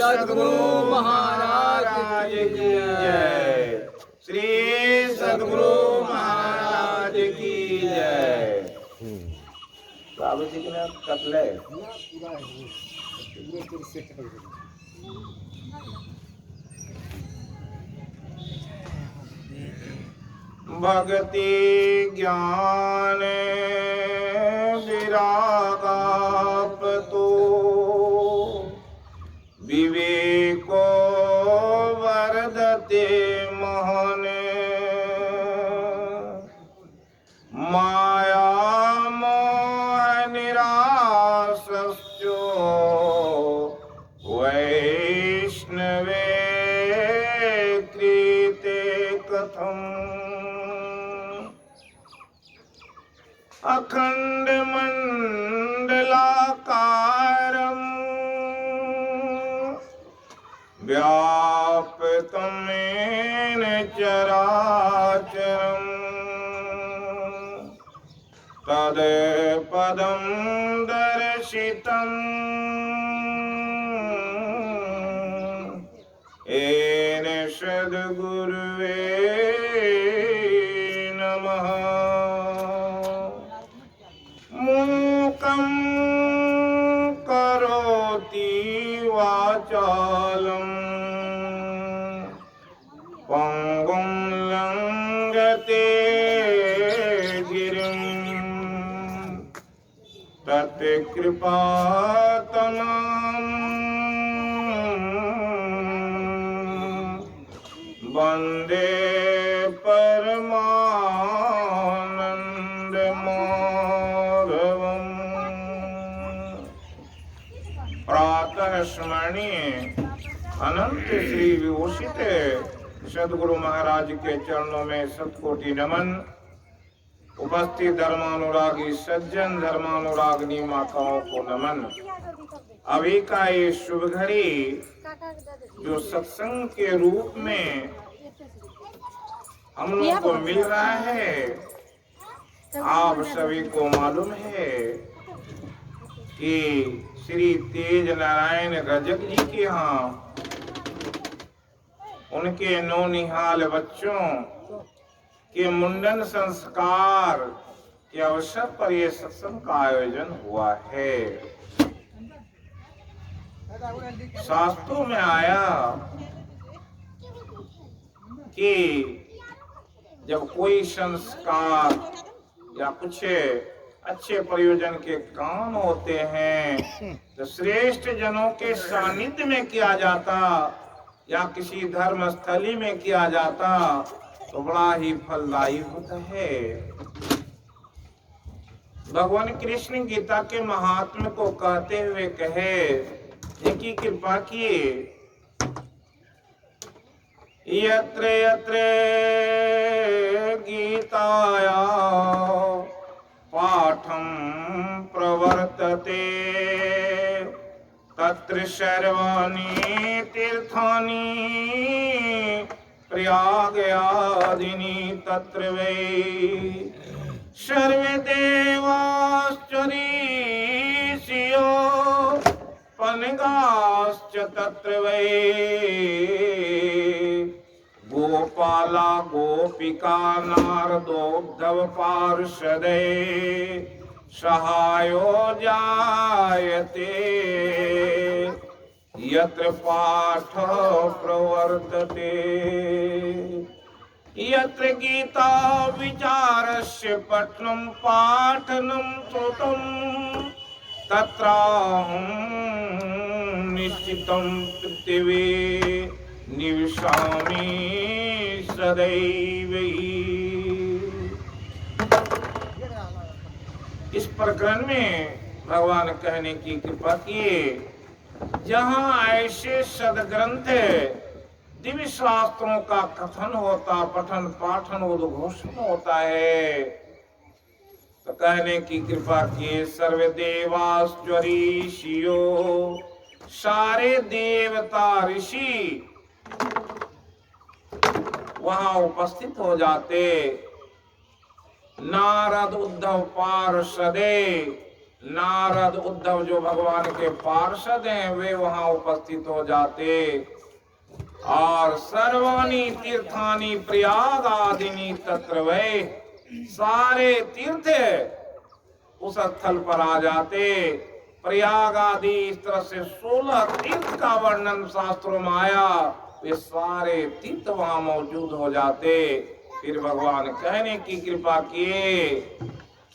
सद्गुरु महाराज की जय। श्री सद्गुरु महाराज की जय। बाबू जी के नाम कतले भक्ति ज्ञान विरागाप तो विवेको वर्धते मोहने माया मोह निरासस्यो वैष्णवे कृते कथम् अखंड मंडलाकारम् व्याप्तं येन चराचरम् तत्पदं दर्शितम् येन सद्गुरुवे नमः। मूकं करोति वाचालम् पंगुं लंघते गिरिं तत्कृपातमं वन्दे परमानन्दमाधवम्। प्रातः स्मरणीय अनंत श्री विभूषित सद्गुरु महाराज के चरणों में शतकोटि नमन। उपस्थित धर्मानुरागी सज्जन धर्मानुरागिनी माताओं को नमन। अभी का ये शुभ घड़ी जो सत्संग के रूप में हम लोग को मिल रहा है, आप सभी को मालूम है कि श्री तेज नारायण गजक जी के यहाँ उनके नौनिहाल बच्चों के मुंडन संस्कार के अवसर पर यह सत्संग का आयोजन हुआ है। शास्त्रों में आया कि जब कोई संस्कार या कुछ अच्छे प्रयोजन के काम होते हैं तो श्रेष्ठ जनों के सानिध्य में किया जाता या किसी धर्म स्थली में किया जाता तो बड़ा ही फलदायी होता है। भगवान कृष्ण गीता के महात्म्य को कहते हुए कहे, इनकी कृपा किए, यत्र यत्र गीताया पाठं प्रवर्तते तत्र सर्वाणि तीर्थानि प्रयागयादीनि तत्र वै सर्वे देवाश्च ऋषयो पन्गाश्च तत्र वै गोपाला गोपिका नारदोद्धव पार्षदे सहायो जायते यत्र पाठ प्रवर्तते यत्र गीता विचारस्य पठनं पाठनं श्रुतं तत्राहं निश्चितं पृथिवी निवसामि सदैव। इस प्रकरण में भगवान कहने की कृपा किए, जहाँ ऐसे सदग्रंथ दिव्य शास्त्रों का कथन होता, पठन पाठन उद्घोषण होता है, तो कहने की कृपा किए सर्वे देवाश्च ऋषियो, सारे देवता ऋषि वहां उपस्थित हो जाते। नारद उद्धव पार्षदे, नारद उद्धव जो भगवान के पार्षद हैं वे वहां उपस्थित हो जाते और सर्वाणी तीर्थानि प्रयाग आदिनी तत्र वै, सारे तीर्थ उस स्थल पर आ जाते। प्रयाग आदि इस तरह से 16 तीर्थ का वर्णन शास्त्रों में आया, वे सारे तीर्थ वहां मौजूद हो जाते। फिर भगवान कहने की कृपा किए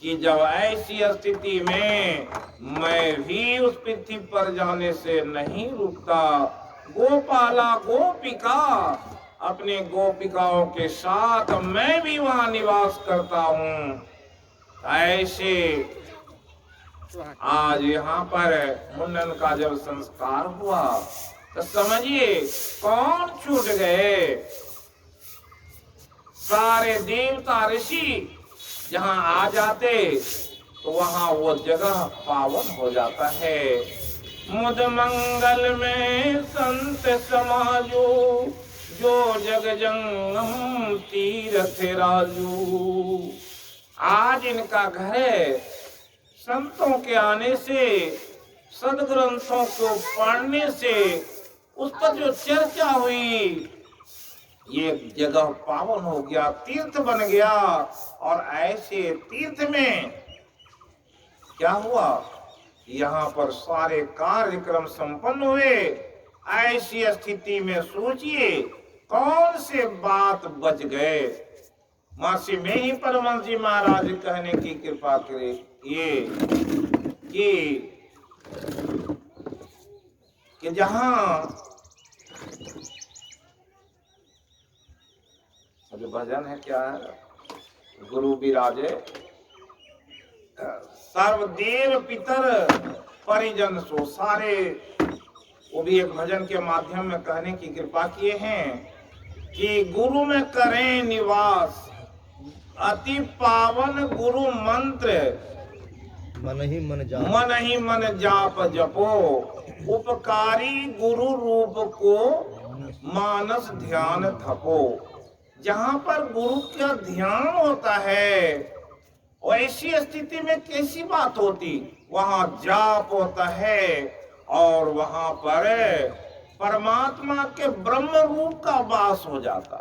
कि जब ऐसी स्थिति में मैं भी उस पृथ्वी पर जाने से नहीं रुकता, गोपाला गोपिका अपने गोपिकाओं के साथ मैं भी वहां निवास करता हूँ। ऐसे आज यहाँ पर मुंडन का जब संस्कार हुआ तो समझिए कौन छूट गए। सारे देवता ऋषि जहाँ आ जाते तो वहाँ वो जगह पावन हो जाता है। मुद मंगल में संत समाजो, जो जग जंगम तीरथ राजू। आज इनका घर है, संतों के आने से, सदग्रंथों को पढ़ने से उस पर जो चर्चा हुई, ये जगह पावन हो गया, तीर्थ बन गया। और ऐसे तीर्थ में क्या हुआ, यहाँ पर सारे कार्यक्रम संपन्न हुए। ऐसी स्थिति में सोचिए कौन से बात बच गए। मासी में ही परमहंस जी महाराज कहने की कृपा करे ये कि जहां अभी भजन है, क्या है, गुरु विराजे सर्वदेव पितर परिजन सो, सारे वो भी एक भजन के माध्यम में कहने की कृपा किए हैं कि गुरु में करें निवास, अति पावन गुरु मंत्र, मन ही मन जाप जपो, उपकारी गुरु रूप को मानस ध्यान थपो। जहाँ पर गुरु का ध्यान होता है ऐसी स्थिति में कैसी बात होती, वहाँ जाप होता है और वहाँ पर परमात्मा के ब्रह्म रूप का वास हो जाता।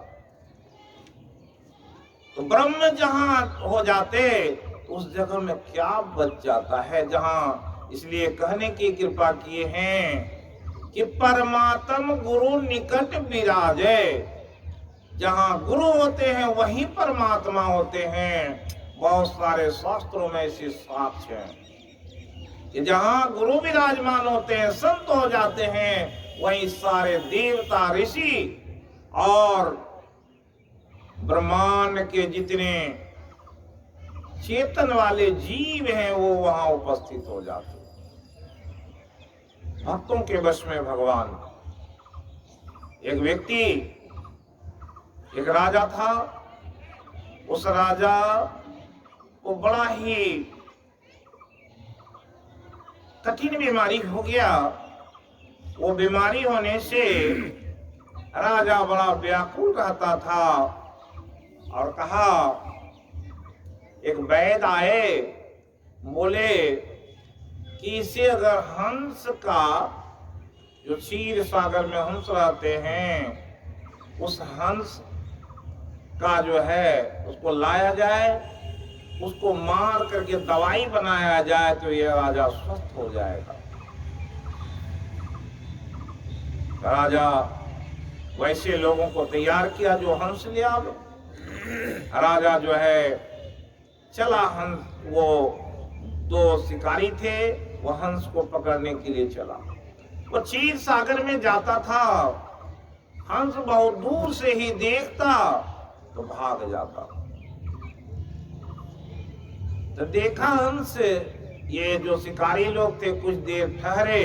तो ब्रह्म जहाँ हो जाते उस जगह में क्या बच जाता है जहाँ। इसलिए कहने की कृपा किए हैं कि परमात्म गुरु निकट विराजे। जहाँ गुरु होते हैं वहीं परमात्मा होते हैं। बहुत सारे शास्त्रों में ऐसे साक्ष्य हैं कि जहाँ गुरु विराजमान होते हैं, संत हो जाते हैं, वहीं सारे देवता ऋषि और ब्रह्मांड के जितने चेतन वाले जीव हैं वो वहां उपस्थित हो जाते। भक्तों के वश में भगवान। एक व्यक्ति, एक राजा था, उस राजा को बड़ा ही कठिन बीमारी हो गया। वो बीमारी होने से राजा बड़ा व्याकुल रहता था और कहा, एक वैद्य आए, बोले कि इसे अगर हंस का, जो क्षीर सागर में हंस रहते हैं, उस हंस का जो है उसको लाया जाए, उसको मार करके दवाई बनाया जाए तो यह राजा स्वस्थ हो जाएगा। राजा वैसे लोगों को तैयार किया जो हंस ले आवे। राजा जो है चला, हंस, वो दो शिकारी थे, वो हंस को पकड़ने के लिए चला। वो क्षीर सागर में जाता था, हंस बहुत दूर से ही देखता तो भाग जाता। तो देखा हंस, ये जो शिकारी लोग थे कुछ देर ठहरे,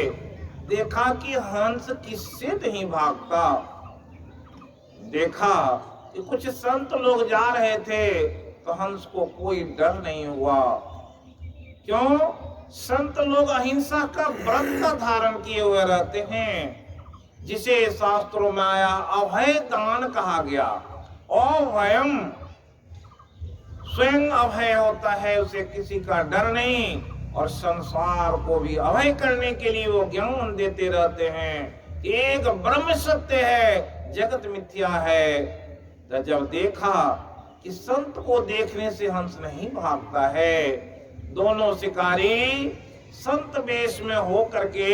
देखा कि हंस किससे नहीं भागता। देखा कि कुछ संत लोग जा रहे थे तो हंस को कोई डर नहीं हुआ। क्यों? संत लोग अहिंसा का व्रत का धारण किए हुए रहते हैं, जिसे शास्त्रों में आया अभय दान कहा गया। अभयम, स्वयं अभय होता है, उसे किसी का डर नहीं। और संसार को भी अभय करने के लिए वो ज्ञान देते रहते हैं कि एक ब्रह्म सत्य है, जगत मिथ्या है। तो जब देखा कि संत को देखने से हंस नहीं भागता है, दोनों शिकारी संत वेश में हो करके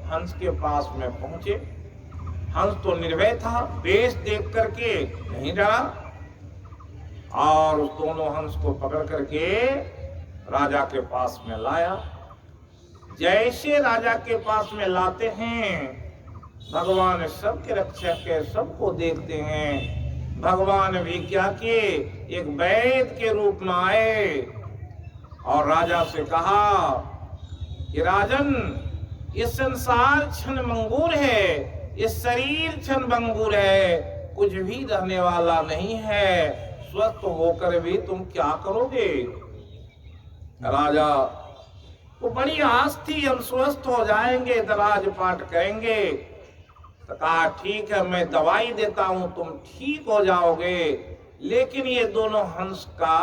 हंस के पास में पहुंचे। हंस तो निर्भय था, वेश देख करके नहीं डरा, और उस दोनों हंस को पकड़ करके राजा के पास में लाया। जैसे राजा के पास में लाते हैं, भगवान सबके रक्षक है, सबको देखते हैं। भगवान भी क्या किए, एक वैद्य के रूप में आए और राजा से कहा कि राजन, ये संसार क्षण मंगूर है, ये शरीर क्षण भंगुर है, कुछ भी रहने वाला नहीं है। स्वस्थ होकर भी तुम क्या करोगे? राजा को बड़ी आस थी, हम स्वस्थ हो जाएंगे तो राजपाट करेंगे। तो कहा ठीक है, मैं दवाई देता हूं, तुम ठीक हो जाओगे, लेकिन ये दोनों हंस का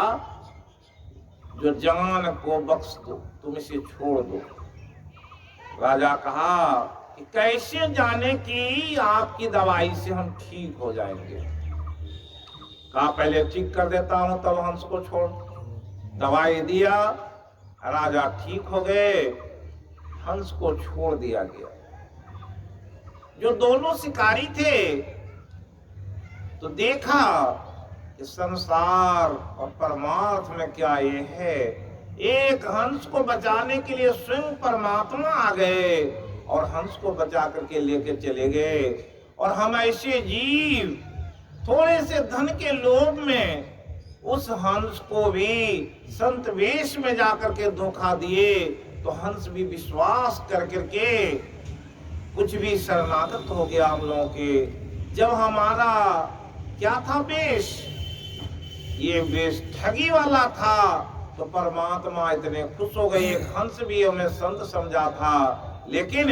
जो जान को बख्श दो, तुम इसे छोड़ दो। राजा कहा कि कैसे जाने कि आपकी दवाई से हम ठीक हो जाएंगे? कहा पहले ठीक कर देता हूं तब हंस को छोड़। दवाई दिया, राजा ठीक हो गए, हंस को छोड़ दिया गया। जो दोनों शिकारी थे तो देखा कि संसार और परमार्थ में क्या ये है। एक हंस को बचाने के लिए स्वयं परमात्मा आ गए और हंस को बचा करके लेके चले गए। और हम ऐसे जीव थोड़े से धन के लोभ में उस हंस को भी संत वेश में जाकर के धोखा दिए, तो हंस भी विश्वास कर करके कुछ भी शरणागत हो गया हम लोगों के। जब हमारा क्या था वेश, ये वेश ठगी वाला था, तो परमात्मा इतने खुश हो गए। एक हंस भी हमें संत समझा था, लेकिन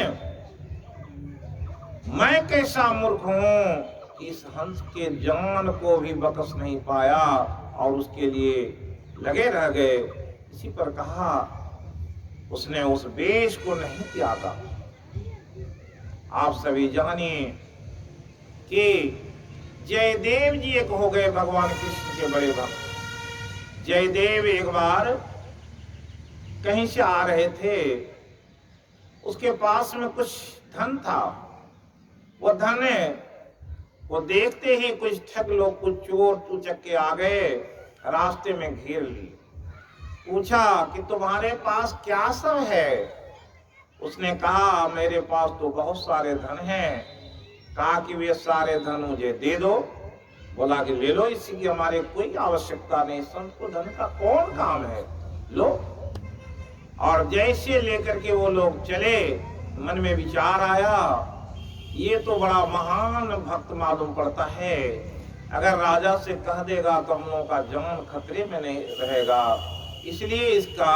मैं कैसा मूर्ख हूं, इस हंस के जान को भी बख्श नहीं पाया और उसके लिए लगे रह गए। इसी पर कहा उसने उस वेश को नहीं त्यागा। आप सभी जानिए कि जयदेव जी एक हो गए भगवान कृष्ण के बड़े भक्त। जयदेव एक बार कहीं से आ रहे थे, उसके पास में कुछ धन था। वो धन वो देखते ही कुछ ठग लोग, कुछ चोर चुचक्के आ गए, रास्ते में घेर ली। पूछा कि तुम्हारे पास क्या सब है? उसने कहा मेरे पास तो बहुत सारे धन हैं। कहा कि वे सारे धन मुझे दे दो। बोला कि ले लो, इसी की हमारे कोई आवश्यकता नहीं, संत को धन का कौन काम है, लो। और जैसे लेकर के वो लोग चले, मन में विचार आया, ये तो बड़ा महान भक्त मालूम पड़ता है, अगर राजा से कह देगा तो हम लोगों का जान खतरे में नहीं रहेगा, इसलिए इसका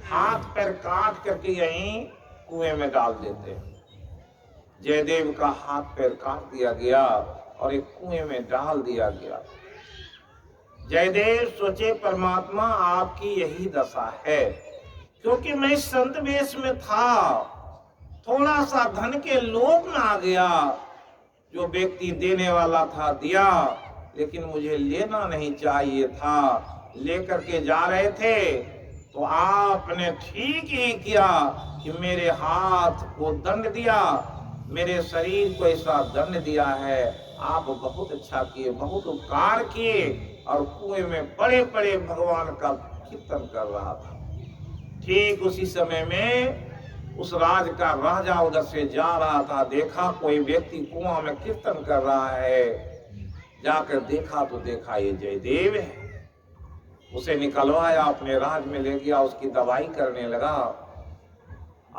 हाथ पैर काट करके यहीं कुएं में डाल देते। जयदेव का हाथ पैर काट दिया गया और एक कुएं में डाल दिया गया। जयदेव सोचे परमात्मा आपकी यही दशा है, क्योंकि मैं संत वेश में था, थोड़ा सा धन के लोभ में आ गया। जो व्यक्ति देने वाला था दिया, लेकिन मुझे लेना नहीं चाहिए था। लेकर के जा रहे थे तो आपने ठीक ही किया कि मेरे हाथ को दंड दिया, मेरे शरीर को ऐसा दंड दिया है। आप बहुत अच्छा किए, बहुत उपकार किए। और कुएं में पड़े पड़े भगवान का कीर्तन कर रहा था। ठीक उसी समय में उस राज का राजा उधर से जा रहा था, देखा कोई व्यक्ति कुआं में कीर्तन कर रहा है। जाकर देखा तो देखा ये जयदेव है। उसे निकलवाया, अपने राज में ले गया, उसकी दवाई करने लगा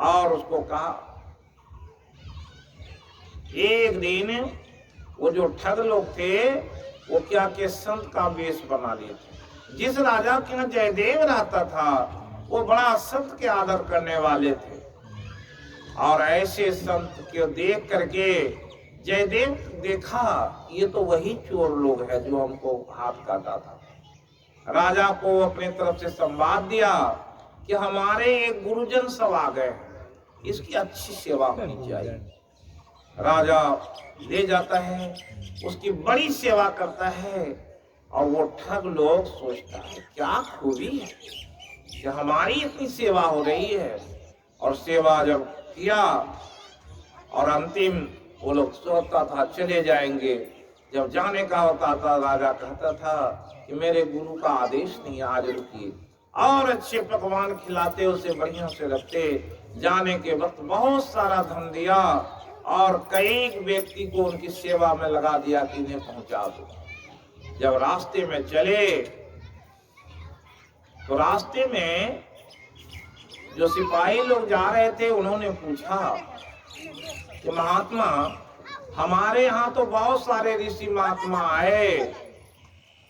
और उसको कहा। एक दिन वो जो ठग लोग थे वो क्या के संत का वेश बना लिए थे। जिस राजा के यहाँ जयदेव रहता था वो बड़ा संत के आदर करने वाले थे, और ऐसे संत को देख करके जयदेव देखा ये तो वही चोर लोग हैं जो हमको हाथ काटा था। राजा को अपने तरफ से संवाद दिया कि हमारे एक गुरुजन सब आ गए, इसकी अच्छी सेवा होनी चाहिए। राजा ले जाता है, उसकी बड़ी सेवा करता है, और वो ठग लोग सोचता है क्या खूबी है कि हमारी इतनी सेवा हो रही है। और सेवा जब किया और अंतिम वो लोग सोचता था चले जाएंगे, जब जाने का होता था राजा कहता था कि मेरे गुरु का आदेश नहीं, आज रुकिए, और अच्छे पकवान खिलाते, उसे बढ़िया से रखते। जाने के वक्त बहुत सारा धन दिया और कई व्यक्ति को उनकी सेवा में लगा दिया कि इन्हें पहुंचा दो। जब रास्ते में चले तो रास्ते में जो सिपाही लोग जा रहे थे उन्होंने पूछा कि महात्मा, हमारे यहाँ तो बहुत सारे ऋषि महात्मा आए,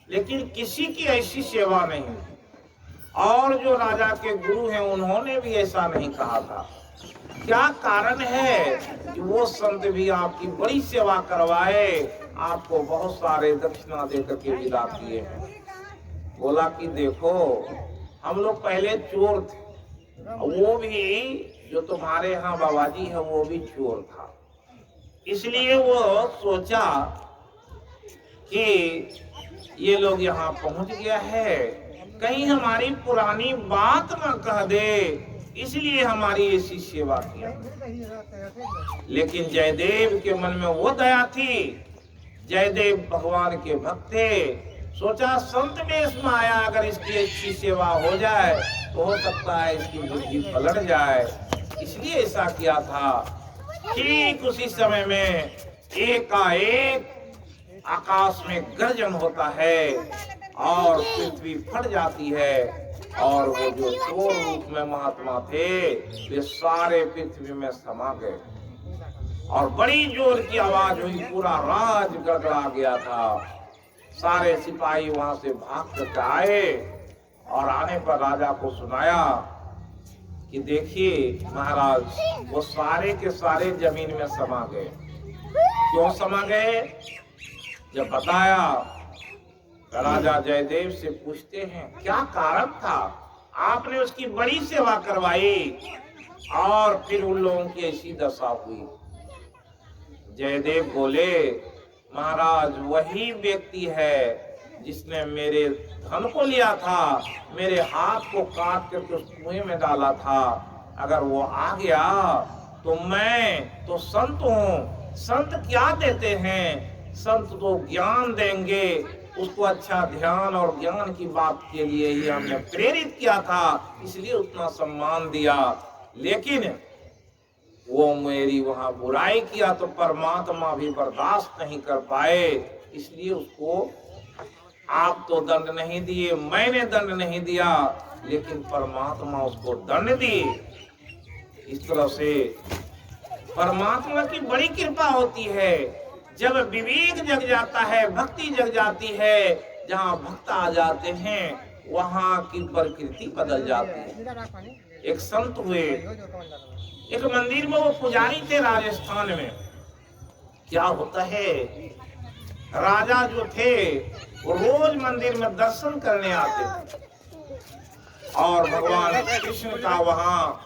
लेकिन किसी की ऐसी सेवा नहीं, और जो राजा के गुरु हैं उन्होंने भी ऐसा नहीं कहा था। क्या कारण है कि वो संत भी आपकी बड़ी सेवा करवाए, आपको बहुत सारे दक्षिणा देकर के विदा किए हैं। बोला कि देखो, हम लोग पहले चोर थे, वो भी जो तुम्हारे यहाँ बाबा जी है वो भी चोर था, इसलिए वो सोचा कि ये लोग यहाँ पहुंच गया है, कहीं हमारी पुरानी बात न कह दे, इसलिए हमारी ऐसी सेवा किया। लेकिन जयदेव के मन में वो दया थी, जयदेव भगवान के भक्त थे, सोचा संत वेश में आया, अगर इसकी अच्छी सेवा हो जाए तो हो सकता है इसकी बुद्धि पलट जाए, इसलिए ऐसा किया था। ठीक उसी समय में एकाएक आकाश में गर्जन होता है और पृथ्वी फट जाती है, और वो जो चोर रूप में महात्मा थे वे सारे पृथ्वी में समा गए, और बड़ी जोर की आवाज हुई, पूरा राज गड़गड़ा गया था। सारे सिपाही वहां से भाग कर आए, और आने पर राजा को सुनाया कि देखिए महाराज, वो सारे के सारे जमीन में समा गए। क्यों समा गए? जब बताया, राजा जयदेव से पूछते हैं क्या कारण था, आपने उसकी बड़ी सेवा करवाई और फिर उन लोगों की ऐसी दशा हुई। जयदेव बोले, महाराज वही व्यक्ति है जिसने मेरे धन को लिया था, मेरे हाथ को काट करके उस कुएं में डाला था, अगर वो आ गया तो मैं तो संत हूँ। संत क्या देते हैं? संत तो ज्ञान देंगे, उसको अच्छा ध्यान और ज्ञान की बात के लिए ही हमने प्रेरित किया था, इसलिए उतना सम्मान दिया। लेकिन वो मेरी वहां बुराई किया तो परमात्मा भी बर्दाश्त नहीं कर पाए, इसलिए उसको आप तो दंड नहीं दिए, मैंने दंड नहीं दिया, लेकिन परमात्मा उसको दंड दिए। इस तरह से परमात्मा की बड़ी कृपा होती है, जब विवेक जग जाता है, भक्ति जग जाती है, जहाँ भक्त आ जाते हैं वहाँ की प्रकृति बदल जाती है। एक संत हुए, एक मंदिर में वो पुजारी थे राजस्थान में। क्या होता है, राजा जो थे वो रोज मंदिर में दर्शन करने आते थे, और भगवान कृष्ण का वहाँ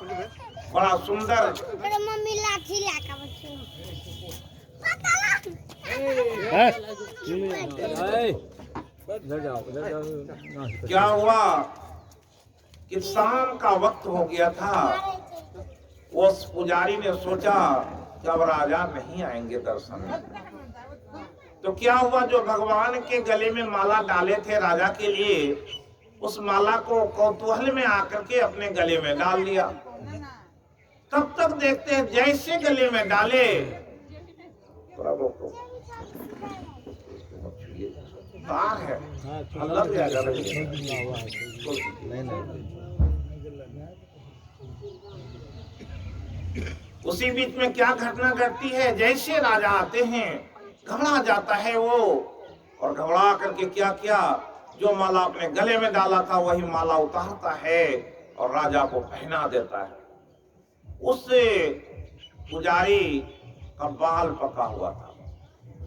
बड़ा सुंदर क्या हुआ कि शाम का वक्त हो गया था। उस पुजारी ने सोचा कि अब राजा नहीं आएंगे दर्शन में, तो क्या हुआ, जो भगवान के गले में माला डाले थे राजा के लिए, उस माला को कौतूहल में आकर के अपने गले में डाल लिया। तब तक देखते हैं जैसे गले में डाले, बाहर है अलग उसी बीच में क्या घटना घटती है, जैसे राजा आते हैं घबरा जाता है वो, और घबरा करके क्या किया, जो माला अपने गले में डाला था वही माला उतारता है और राजा को पहना देता है। उससे पुजारी का बाल पका हुआ था,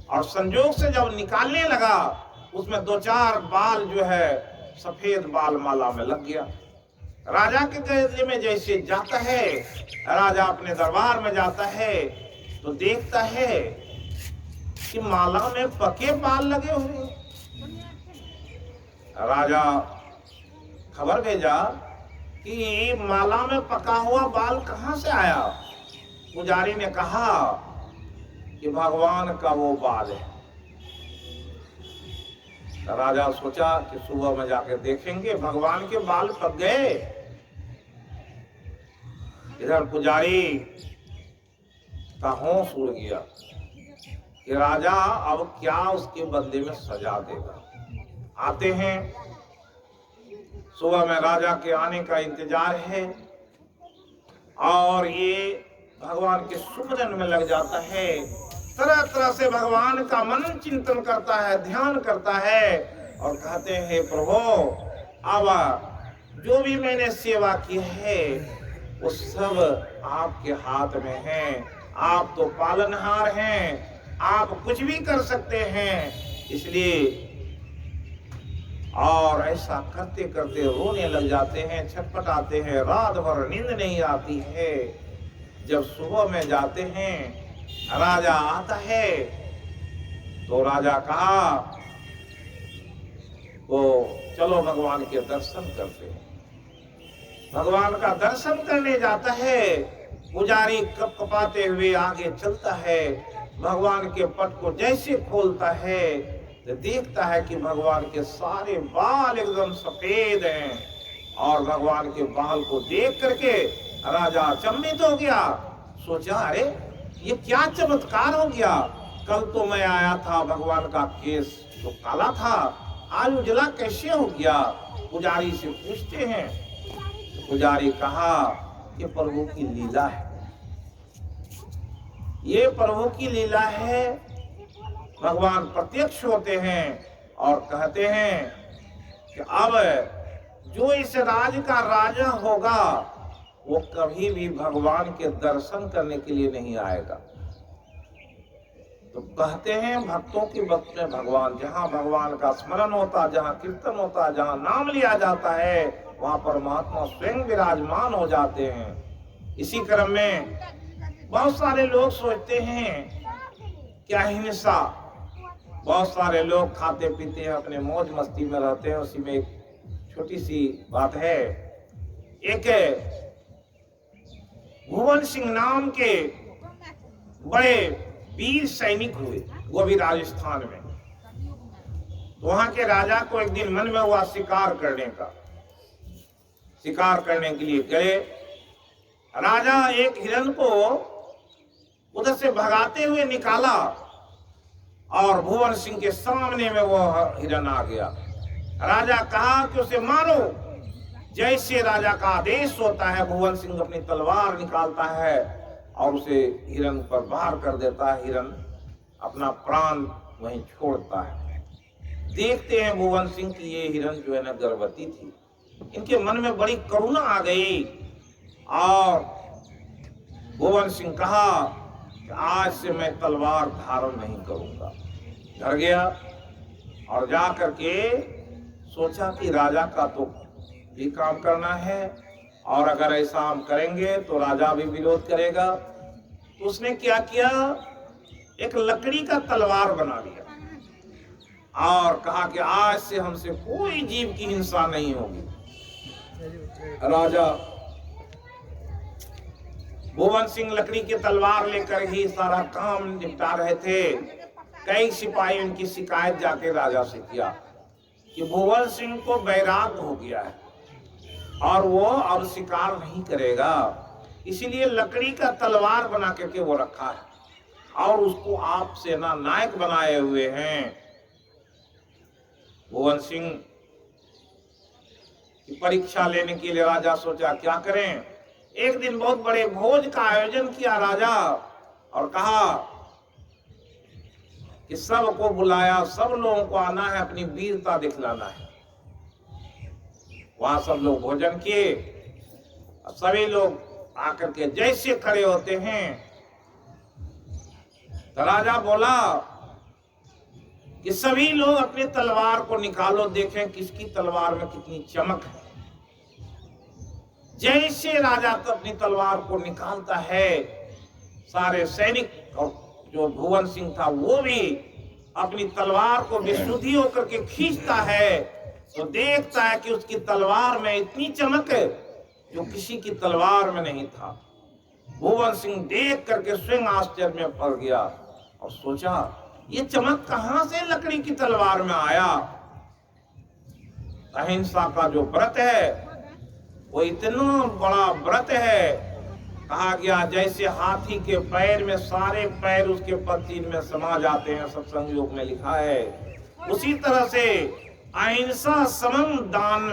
और संजोग से जब निकालने लगा उसमें 2-4 बाल जो है सफेद बाल माला में लग गया। राजा के गले में जैसे जाता है, राजा अपने दरबार में जाता है तो देखता है कि माला में पके बाल लगे हुए। राजा खबर भेजा कि माला में पका हुआ बाल कहां से आया। पुजारी ने कहा कि भगवान का वो बाल है। राजा सोचा कि सुबह में जाकर देखेंगे, भगवान के बाल पक गए। इधर पुजारी का होश उड़ गया कि राजा अब क्या उसके बदले में सजा देगा। आते हैं, सुबह में राजा के आने का इंतजार है और ये भगवान के सुमिरन में लग जाता है। तरह तरह से भगवान का मनन चिंतन करता है, ध्यान करता है और कहते हैं प्रभु अब जो भी मैंने सेवा की है वो सब आपके हाथ में है। आप तो पालनहार हैं, आप कुछ भी कर सकते हैं। इसलिए और ऐसा करते करते रोने लग जाते हैं, छटपटाते हैं, रात भर नींद नहीं आती है। जब सुबह में जाते हैं, राजा आता है तो राजा कहा तो चलो भगवान के दर्शन करते हैं। भगवान का दर्शन करने जाता है, पुजारी कपकपाते हुए आगे चलता है। भगवान के पट को जैसे खोलता है तो देखता है कि भगवान के सारे बाल एकदम सफेद हैं और भगवान के बाल को देख करके राजा अचंभित हो गया। सोचा अरे ये क्या चमत्कार हो गया। कल तो मैं आया था, भगवान का केस तो काला था, आज उजला कैसे हो गया। पुजारी से पूछते हैं, पुजारी कहा कि प्रभु की लीला है, ये प्रभु की लीला है। भगवान प्रत्यक्ष होते हैं और कहते हैं कि अब जो इस राज का राजा होगा वो कभी भी भगवान के दर्शन करने के लिए नहीं आएगा। तो कहते हैं भक्तों के वक्त में भगवान, जहाँ भगवान का स्मरण होता, जहाँ कीर्तन होता, जहाँ नाम लिया जाता है, वहाँ परमात्मा स्वयं विराजमान हो जाते हैं। इसी क्रम में बहुत सारे लोग सोचते हैं क्या हिंसा, बहुत सारे लोग खाते पीते हैं, अपने मौज मस्ती में रहते हैं। उसी में एक छोटी सी बात है, एक भुवन सिंह नाम के बड़े वीर सैनिक हुए, वो भी राजस्थान में। वहां के राजा को एक दिन मन में हुआ शिकार करने का। शिकार करने के लिए गए। राजा एक हिरण को उधर से भगाते हुए निकाला और भुवन सिंह के सामने में वो हिरण आ गया। राजा कहा कि उसे मारो। जैसे राजा का आदेश होता है, भुवन सिंह अपनी तलवार निकालता है और उसे हिरण पर वार कर देता है। हिरण अपना प्राण वहीं छोड़ता है। देखते हैं भुवन सिंह की ये हिरण जो है ना गर्भवती थी। इनके मन में बड़ी करुणा आ गई और भुवन सिंह कहा कि आज से मैं तलवार धारण नहीं करूंगा। घर गया और जा करके सोचा कि राजा का तो भी काम करना है और अगर ऐसा हम करेंगे तो राजा भी विरोध करेगा। तो उसने क्या किया, एक लकड़ी का तलवार बना लिया और कहा कि आज से हमसे कोई जीव की हिंसा नहीं होगी। राजा भुवन सिंह लकड़ी की तलवार लेकर ही सारा काम निपटा रहे थे। कई सिपाही उनकी शिकायत जाके राजा से किया कि भुवन सिंह को बैराग हो गया है और वो अब शिकार नहीं करेगा, इसीलिए लकड़ी का तलवार बना करके वो रखा है और उसको आप सेना नायक बनाए हुए हैं। भुवन सिंह की परीक्षा लेने के लिए राजा सोचा क्या करें। एक दिन बहुत बड़े भोज का आयोजन किया राजा और कहा कि सबको बुलाया, सब लोगों को आना है, अपनी वीरता दिखलाना है। वहां सब लोग भोजन किए। सभी लोग आकर के जैसे खड़े होते हैं तो राजा बोला कि सभी लोग अपनी तलवार को निकालो, देखें किसकी तलवार में कितनी चमक है। जैसे राजा अपनी तलवार को निकालता है, सारे सैनिक और जो भुवन सिंह था वो भी अपनी तलवार को विशुद्धि होकर के खींचता है, तो देखता है कि उसकी तलवार में इतनी चमक है जो किसी की तलवार में नहीं था। भुवन सिंह देख करके स्वयं आश्चर्य में पड़ गया और सोचा ये चमक कहां से लकड़ी की तलवार में आया। अहिंसा का जो व्रत है वो इतना बड़ा व्रत है, कहा गया जैसे हाथी के पैर में सारे पैर उसके पत्तीन में समा जाते हैं, सत्संग योग में लिखा है। उसी तरह से अहिंसा समम दान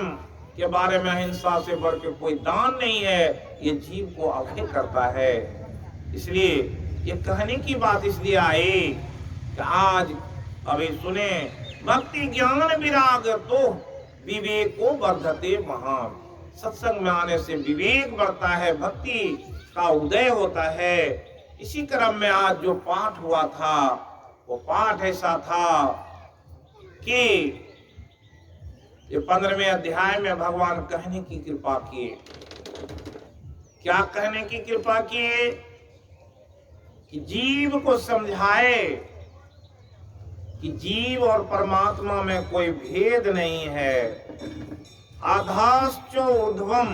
के बारे में, अहिंसा से बढ़ के कोई दान नहीं है, ये जीव को अभय करता है। इसलिए ये कहने की बात इसलिए आई कि आज अभी सुने, भक्ति ज्ञान विराग तो विवेको वर्धते महान। सत्संग में आने से विवेक बढ़ता है, भक्ति का उदय होता है। इसी क्रम में आज जो पाठ हुआ था वो पाठ ऐसा था कि ये 15वें अध्याय में भगवान कहने की कृपा किए। क्या कहने की कृपा किए? कि जीव को समझाए कि जीव और परमात्मा में कोई भेद नहीं है। आधाश्च ऊर्ध्वम,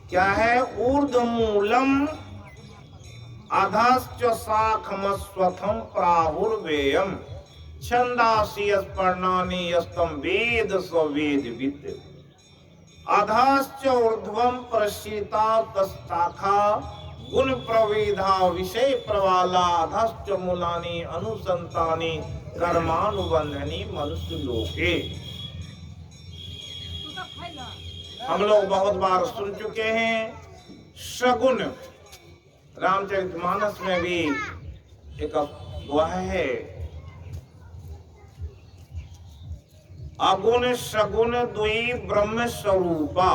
क्या है? ऊर्ध्वमूलम अधश्च शाखमस्वथम प्राहुर्वेयम छंदासी स्पर्णानि यस्तम वेद स्ववेदविद। अधश्च ऊर्ध्वम प्रसीता तस्ताखा गुण प्रवेधा विषय प्रवाला अधश्च मूलानि अनुसंतानि कर्मानुबंधनी मनुष्य लोके। हम लोग बहुत बार सुन चुके हैं। सगुण रामचरितमानस में भी एक दोहा है, अगुण सगुण द्वयी ब्रह्म स्वरूपा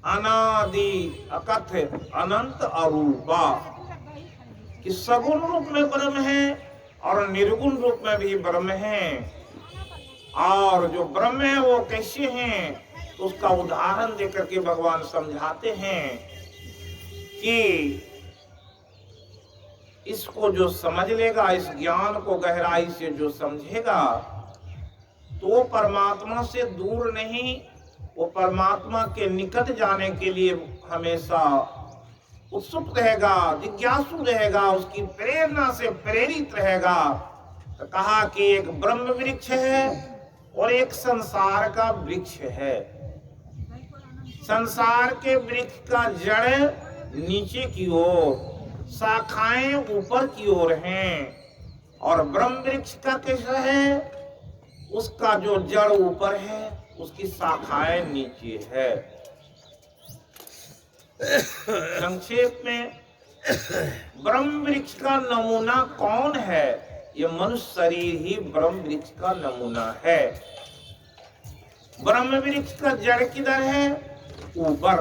अनादि अकथ अनंत अरूपा। कि सगुण रूप में ब्रह्म है और निर्गुण रूप में भी ब्रह्म है। और जो ब्रह्म है वो कैसे हैं, तो उसका उदाहरण देकर के भगवान समझाते हैं कि इसको जो समझ लेगा, इस ज्ञान को गहराई से जो समझेगा, तो वो परमात्मा से दूर नहीं, वो परमात्मा के निकट जाने के लिए हमेशा उत्सुक रहेगा, जिज्ञासु रहेगा, उसकी प्रेरणा से प्रेरित रहेगा। तो कहा कि एक ब्रह्म वृक्ष है और एक संसार का वृक्ष है। संसार के वृक्ष का जड़ नीचे की ओर, शाखाएं ऊपर की ओर हैं। और ब्रह्म वृक्ष का कैसा है? उसका जो जड़ ऊपर है, उसकी शाखाएं नीचे है। संक्षेप में ब्रह्म वृक्ष का नमूना कौन है? ये मनुष्य शरीर ही ब्रह्म वृक्ष का नमूना है। ब्रह्म वृक्ष का जड़ किधर है? ऊपर,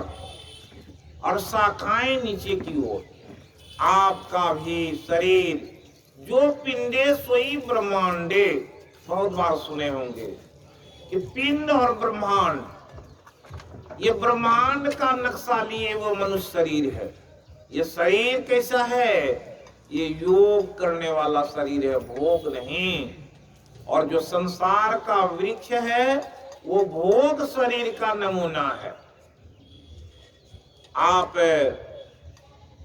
और शाखाएं नीचे की ओर। आपका भी शरीर जो पिंडे सोई ब्रह्मांडे, बहुत बार सुने होंगे कि पिंड और ब्रह्मांड, ये ब्रह्मांड का नक्शा लिए वो मनुष्य शरीर है। ये शरीर कैसा है? ये योग करने वाला शरीर है, भोग नहीं। और जो संसार का वृक्ष है वो भोग शरीर का नमूना है। आप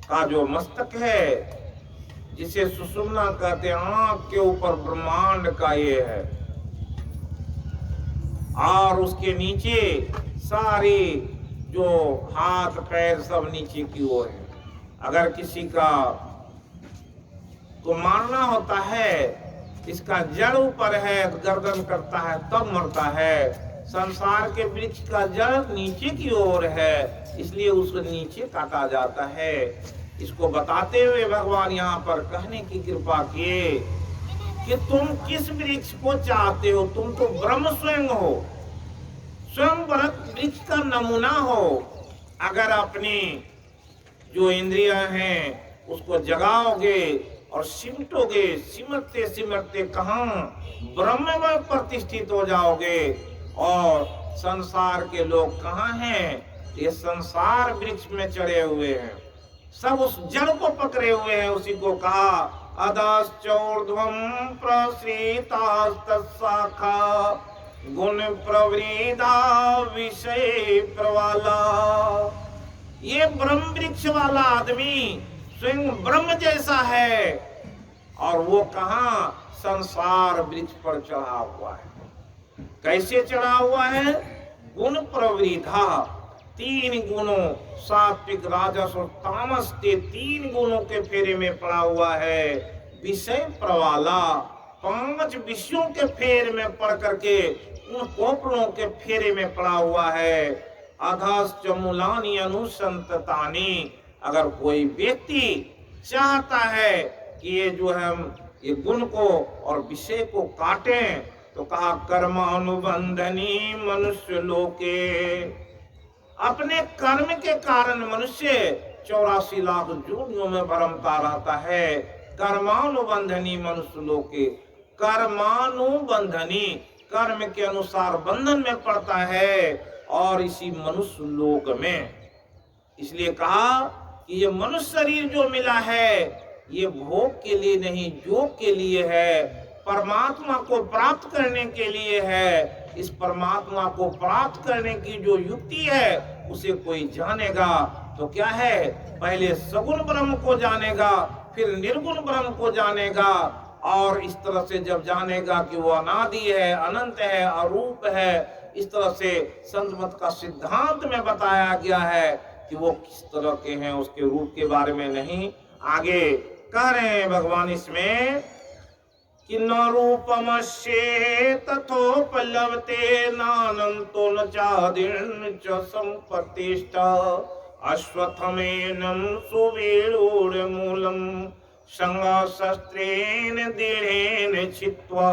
का जो मस्तक है, जिसे सुषुम्ना कहते हैं, आंख के ऊपर ब्रह्मांड का ये है, और उसके नीचे सारे जो हाथ पैर सब नीचे की ओर है। अगर किसी का तो मानना होता है इसका जड़ ऊपर है, गर्दन करता है तब मरता है। संसार के वृक्ष का जड़ नीचे की ओर है, इसलिए उसको नीचे काटा जाता है। इसको बताते हुए भगवान यहाँ पर कहने की कृपा किए कि तुम किस वृक्ष को चाहते हो? तुम तो ब्रह्म स्वयं हो, स्वयं वृक्ष का नमूना हो। अगर अपनी जो इंद्रियां हैं उसको जगाओगे और सिमटोगे, सिमटते सिमटते कहाँ ब्रह्म में प्रतिष्ठित हो जाओगे और संसार के लोग कहाँ हैं? ये संसार वृक्ष में चढ़े हुए हैं, सब उस जड़ को पकड़े हुए हैं। उसी को कहा अधश्चोर्ध्वं प्रसृतास्तशाखा गुण प्रवृद्धा विषय प्रवाला। ये ब्रह्म वृक्ष वाला आदमी स्वयं ब्रह्म जैसा है, और वो कहाँ? संसार वृक्ष पर चढ़ा हुआ है। कैसे चढ़ा हुआ है? गुण प्रवृद्धा, 3 गुणों, सात्विक, राजस और तामस के 3 गुणों के फेरे में पड़ा हुआ है। विषय प्रवाला, 5 विषयों के फेरे में पड़ करके उन कोपड़ों के फेरे में पड़ा हुआ है। अधश्च मूलानि अनुसंततानि। अगर कोई व्यक्ति चाहता है कि ये जो है ये गुण को और विषय को काटें, तो कहा कर्मानुबंधनी मनुष्य लोके। अपने कर्म के कारण मनुष्य 84 लाख योनियों में भरमता रहता है। कर्मानुबंधनी मनुष्य लोके, कर्मानुबंधनी, कर्म के अनुसार बंधन में पड़ता है, और इसी मनुष्य लोक में। इसलिए कहा कि ये मनुष्य शरीर जो मिला है ये भोग के लिए नहीं, योग के लिए है, परमात्मा को प्राप्त करने के लिए है। इस परमात्मा को प्राप्त करने की जो युक्ति है उसे कोई जानेगा तो क्या है? पहले सगुण ब्रह्म को जानेगा, फिर निर्गुण ब्रह्म को जानेगा, और इस तरह से जब जानेगा कि वो अनादि है, अनंत है, अरूप है, इस तरह से संत मत का सिद्धांत में बताया गया है कि वो किस तरह के हैं, उसके रूप के बारे में नहीं। आगे कह रहे हैं भगवान इसमें कि न रूपमस्ये तथोपलभते नानंतो न चादिर्न च संपत्तिष्ठ अश्वत्थमेनं सुवीरूढमूलं संगशस्त्रेण दृढेन छित्त्वा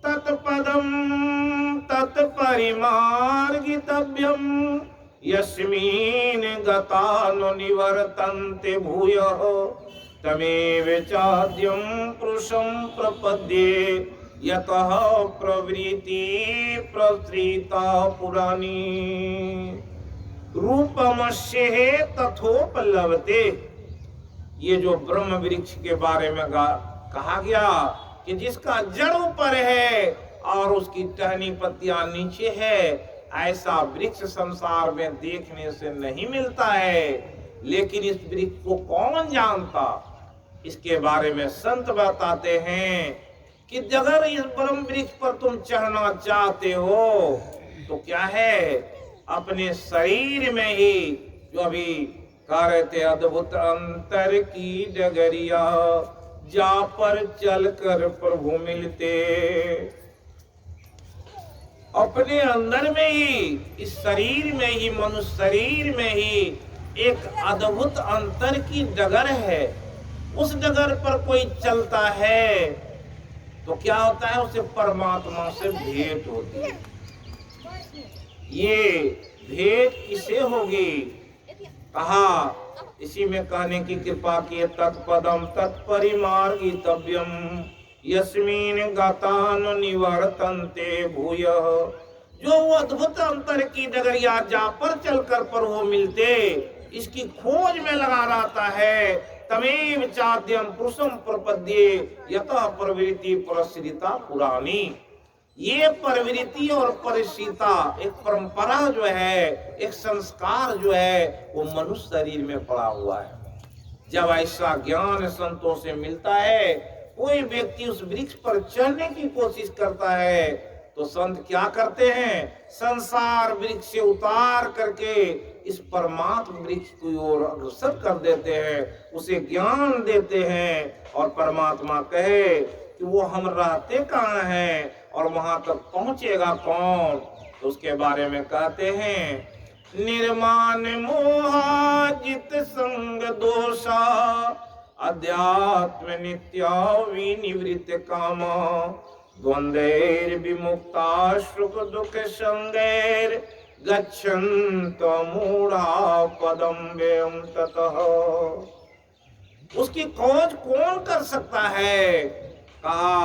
तत्पदं तत्परिमार्गितव्यं यस्मिन् गता न निवर्तन्ते भूयः तमेव चाद्यं पुरुषं प्रपद्ये यतः प्रवृत्ति प्रसृता पुराणी। रूपमस्ये तथोपलभते, ये जो ब्रह्म वृक्ष के बारे में कहा गया कि जिसका जड़ ऊपर है और उसकी टहनी पत्तियां नीचे है, ऐसा वृक्ष संसार में देखने से नहीं मिलता है। लेकिन इस वृक्ष को कौन जानता? इसके बारे में संत बताते हैं कि अगर इस ब्रह्म वृक्ष पर तुम चढ़ना चाहते हो तो क्या है? अपने शरीर में ही, जो अभी कह रहे थे, अद्भुत अंतर की डगरिया जा पर चलकर प्रभु मिलते, अपने अंदर में ही, इस शरीर में ही, मनुष्य शरीर में ही एक अद्भुत अंतर की डगर है। उस डगर पर कोई चलता है तो क्या होता है? उसे परमात्मा से भेंट होती है। ये भेंट किसे होगी? कहा, इसी में कहने की कृपा की, तत्पदम तत्परिमार्गितव्यम यस्मिन् गता न निवर्तन्ते भूयः। जो वो अद्भुत अंतर की डगरिया जा पर चलकर पर वो मिलते, इसकी खोज में लगा रहता है। तमेव चाद्यम पुरुषं प्रपद्ये यतः प्रवृत्ति प्रसृता पुराणी। ये प्रवृत्ति और परिसीता एक परंपरा जो है, एक संस्कार जो है, वो मनुष्य शरीर में पड़ा हुआ है। जब ऐसा ज्ञान संतों से मिलता है, कोई व्यक्ति उस वृक्ष पर चढ़ने की कोशिश करता है, तो संत क्या करते हैं? संसार वृक्ष से उतार करके इस परमात्मा वृक्ष की ओर अग्रसर कर देते हैं, उसे ज्ञान देते हैं, और परमात्मा कहे कि वो हम रहते कहाँ हैं और वहां तक पहुंचेगा कौन? तो उसके बारे में कहते हैं, निर्माण मोहाजित संग दोषा अध्यात्म नित्या विनिवृत्त काम द्वंद्वैर विमुक्ता सुख दुख संगैर गच्छन्त मूढ़ा पदम व्ययम ततः। उसकी खोज कौन कर सकता है? कहा,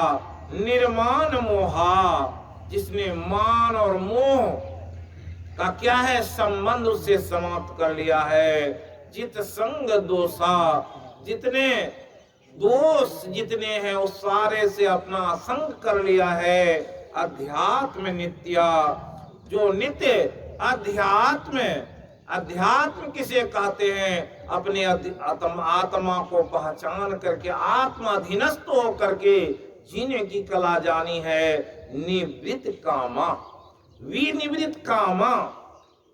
निर्माण मोहा, जिसने मान और मोह का क्या है संबंध उससे समाप्त कर लिया है। जित संग दोषा, जितने दोष जितने हैं उस सारे से अपना संग कर लिया है। अध्यात्म नित्या, जो नित्य अध्यात्म, अध्यात्म किसे कहते हैं? अपने आत्मा को पहचान करके आत्माधीनस्थ हो करके जीने की कला जानी है। निवृत्त कामा, विनिवृत्त कामा,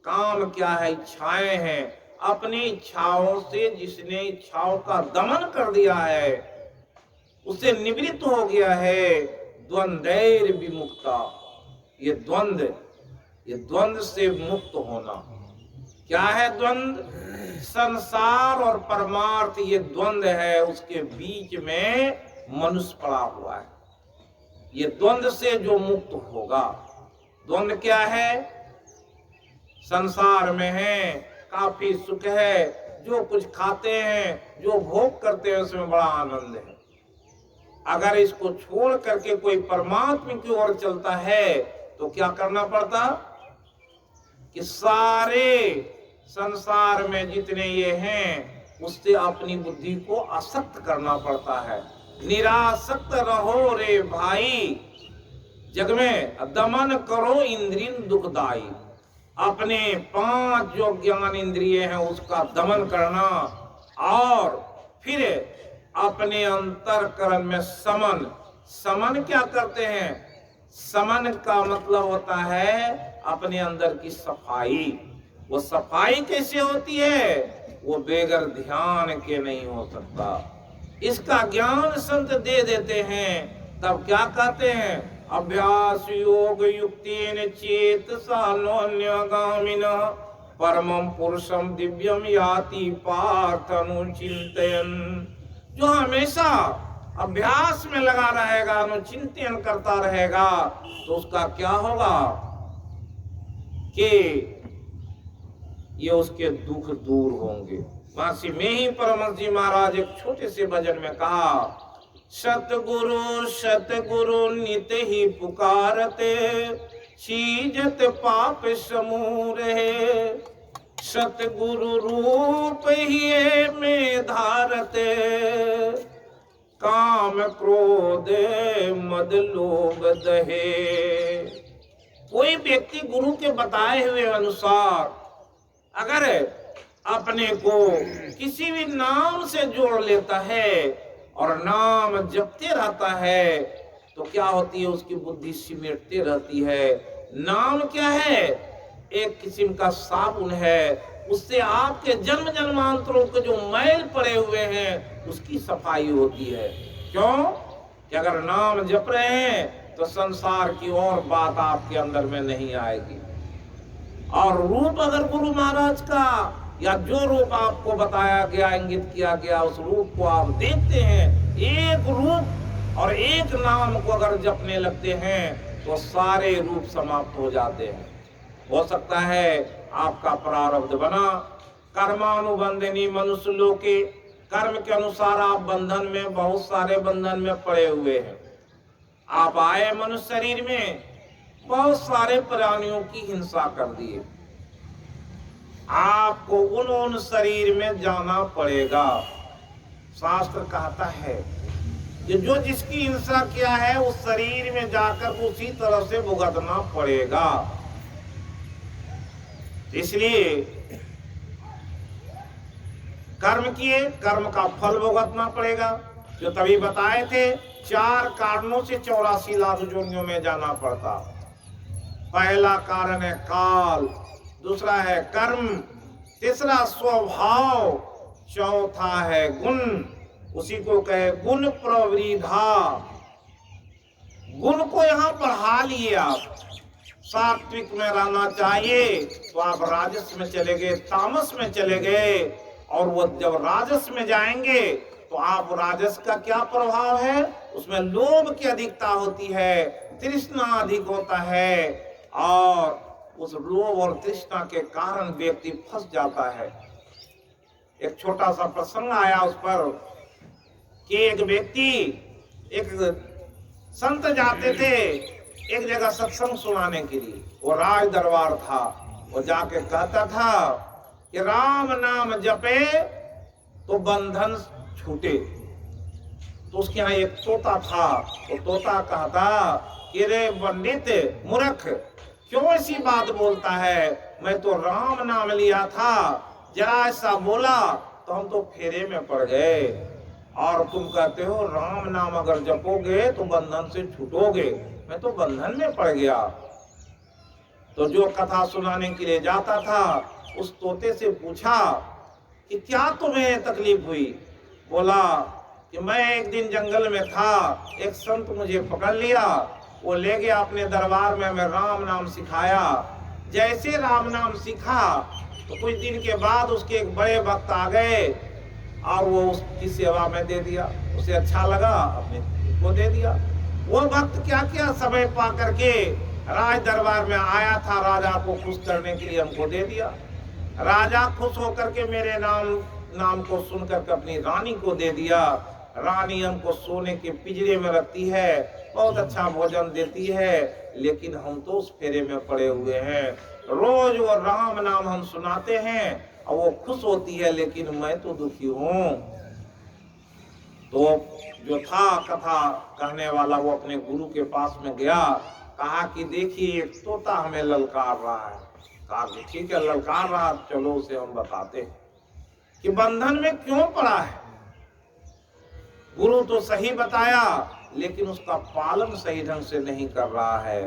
काम क्या है? इच्छाएं हैं। अपनी इच्छाओं से जिसने इच्छाओं का दमन कर दिया है उससे निवृत्त हो गया है। द्वंद्वैर विमुक्ता, ये द्वंद्व से मुक्त होना। क्या है द्वंद्व? संसार और परमार्थ, ये द्वंद्व है, उसके बीच में मनुष्य पड़ा हुआ है। ये द्वंद्व से जो मुक्त होगा, द्वंद्व क्या है? संसार में है, काफी सुख है, जो कुछ खाते हैं, जो भोग करते हैं उसमें बड़ा आनंद है। अगर इसको छोड़ करके कोई परमात्मा की ओर चलता है तो क्या करना पड़ता? कि सारे संसार में जितने ये हैं उससे अपनी बुद्धि को आसक्त करना पड़ता है। निरासक्त रहो रे भाई, जग में दमन करो इंद्रियन दुखदाई। अपने 5 जो ज्ञान इंद्रिय हैं उसका दमन करना और फिर अपने अंतरकरण में समन। समन क्या करते हैं? समन का मतलब होता है अपने अंदर की सफाई। वो सफाई कैसे होती है? वो बेगर ध्यान के नहीं हो सकता। इसका ज्ञान संत दे देते हैं, तब क्या कहते हैं? अभ्यास योग युक्तेन चेतसा अन्योन्यगामिनः परमं पुरुषं दिव्यम याति पार्थ अनुचिंतयन्। जो हमेशा अभ्यास में लगा रहेगा, अनुचिंतन करता रहेगा, तो उसका क्या होगा? कि ये उसके दुख दूर होंगे। वासी में ही परमहंस जी महाराज एक छोटे से भजन में कहा, सतगुरु नित ही पुकारते, चीजत पाप समूह रहे। सतगुरु रूप ही में धारते, काम क्रोध मद लोभ दहे। कोई व्यक्ति गुरु के बताए हुए अनुसार अगर अपने को किसी भी नाम से जोड़ लेता है और नाम जपते रहता है तो क्या होती है? उसकी बुद्धि सिमटती रहती है। नाम क्या है? एक किस्म का साबुन है, उससे आपके जन्म जन्मांतरों के जो मैल पड़े हुए हैं उसकी सफाई होती है। क्यों? कि अगर नाम जप रहे हैं तो संसार की और बात आपके अंदर में नहीं आएगी। और रूप अगर गुरु महाराज का या जो रूप आपको बताया गया, इंगित किया गया, उस रूप को आप देखते हैं, एक रूप और एक नाम को अगर जपने लगते हैं तो सारे रूप समाप्त हो जाते हैं। हो सकता है आपका प्रारब्ध बना, कर्मानुबंधनी मनुष्य लोके, कर्म के अनुसार आप बंधन में, बहुत सारे बंधन में पड़े हुए हैं। आप आए मनुष्य शरीर में, बहुत सारे प्राणियों की हिंसा कर दिए, आपको उन शरीर में जाना पड़ेगा। शास्त्र कहता है कि जो जिसकी हिंसा किया है उस शरीर में जाकर उसी तरह से भुगतना पड़ेगा। इसलिए कर्म किए, कर्म का फल भुगतना पड़ेगा। जो तभी बताए थे, 4 कारणों से 84 लाख योनियों में जाना पड़ता। पहला कारण है काल, दूसरा है कर्म, तीसरा स्वभाव, चौथा है गुण, उसी को कहे गुण प्रवृद्धा। गुण को यहाँ बढ़ा लिए आप। सात्विक में रहना चाहिए तो आप राजस में चले गए, तामस में चले गए, और वो जब राजस में जाएंगे तो आप राजस का क्या प्रभाव है? उसमें लोभ की अधिकता होती है, तृष्णा अधिक होता है, और उस लोभ और तृष्णा के कारण व्यक्ति फंस जाता है। एक छोटा सा प्रसंग आया उस पर कि एक व्यक्ति, एक संत जाते थे एक जगह सत्संग सुनाने के लिए, वो राज दरबार था, वो जाके कहता था कि राम नाम जपे तो बंधन छूटे। तो उसके यहाँ एक तोता था, वो तोता कहता कि रे पंडित मूर्ख, क्यों ऐसी बात बोलता है, मैं तो राम नाम लिया था, जरा ऐसा बोला तो हम तो फेरे में पड़ गए, और तुम कहते हो राम नाम अगर जपोगे तो बंधन से छूटोगे, मैं तो बंधन में पड़ गया। तो जो कथा सुनाने के लिए जाता था उस तोते से पूछा कि क्या तुम्हें तकलीफ हुई। बोला कि मैं एक दिन जंगल में था, एक संत मुझे पकड़ लिया, वो ले गया अपने दरबार में, हमें राम नाम सिखाया। जैसे राम नाम सीखा तो कुछ दिन के बाद उसके एक बड़े भक्त आ गए और वो उसकी सेवा में दे दिया, उसे अच्छा लगा, अपने को दे दिया। वो भक्त क्या क्या समय पा करके राज दरबार में आया था, राजा को खुश करने के लिए हमको दे दिया। राजा खुश होकर के मेरे नाम को सुनकर के अपनी रानी को दे दिया। रानी हमको सोने के पिंजरे में रखती है, बहुत अच्छा भोजन देती है, लेकिन हम तो उस फेरे में पड़े हुए हैं। रोज वो राम नाम हम सुनाते हैं और वो खुश होती है, लेकिन मैं तो दुखी हूँ। तो जो था कथा कहने वाला, वो अपने गुरु के पास में गया, कहा कि देखिए एक तोता हमें ललकार रहा है। कहा कि ठीक है, ललकार रहा, चलो उसे हम बताते हैं कि बंधन में क्यों पड़ा है। गुरु तो सही बताया, लेकिन उसका पालन सही ढंग से नहीं कर रहा है।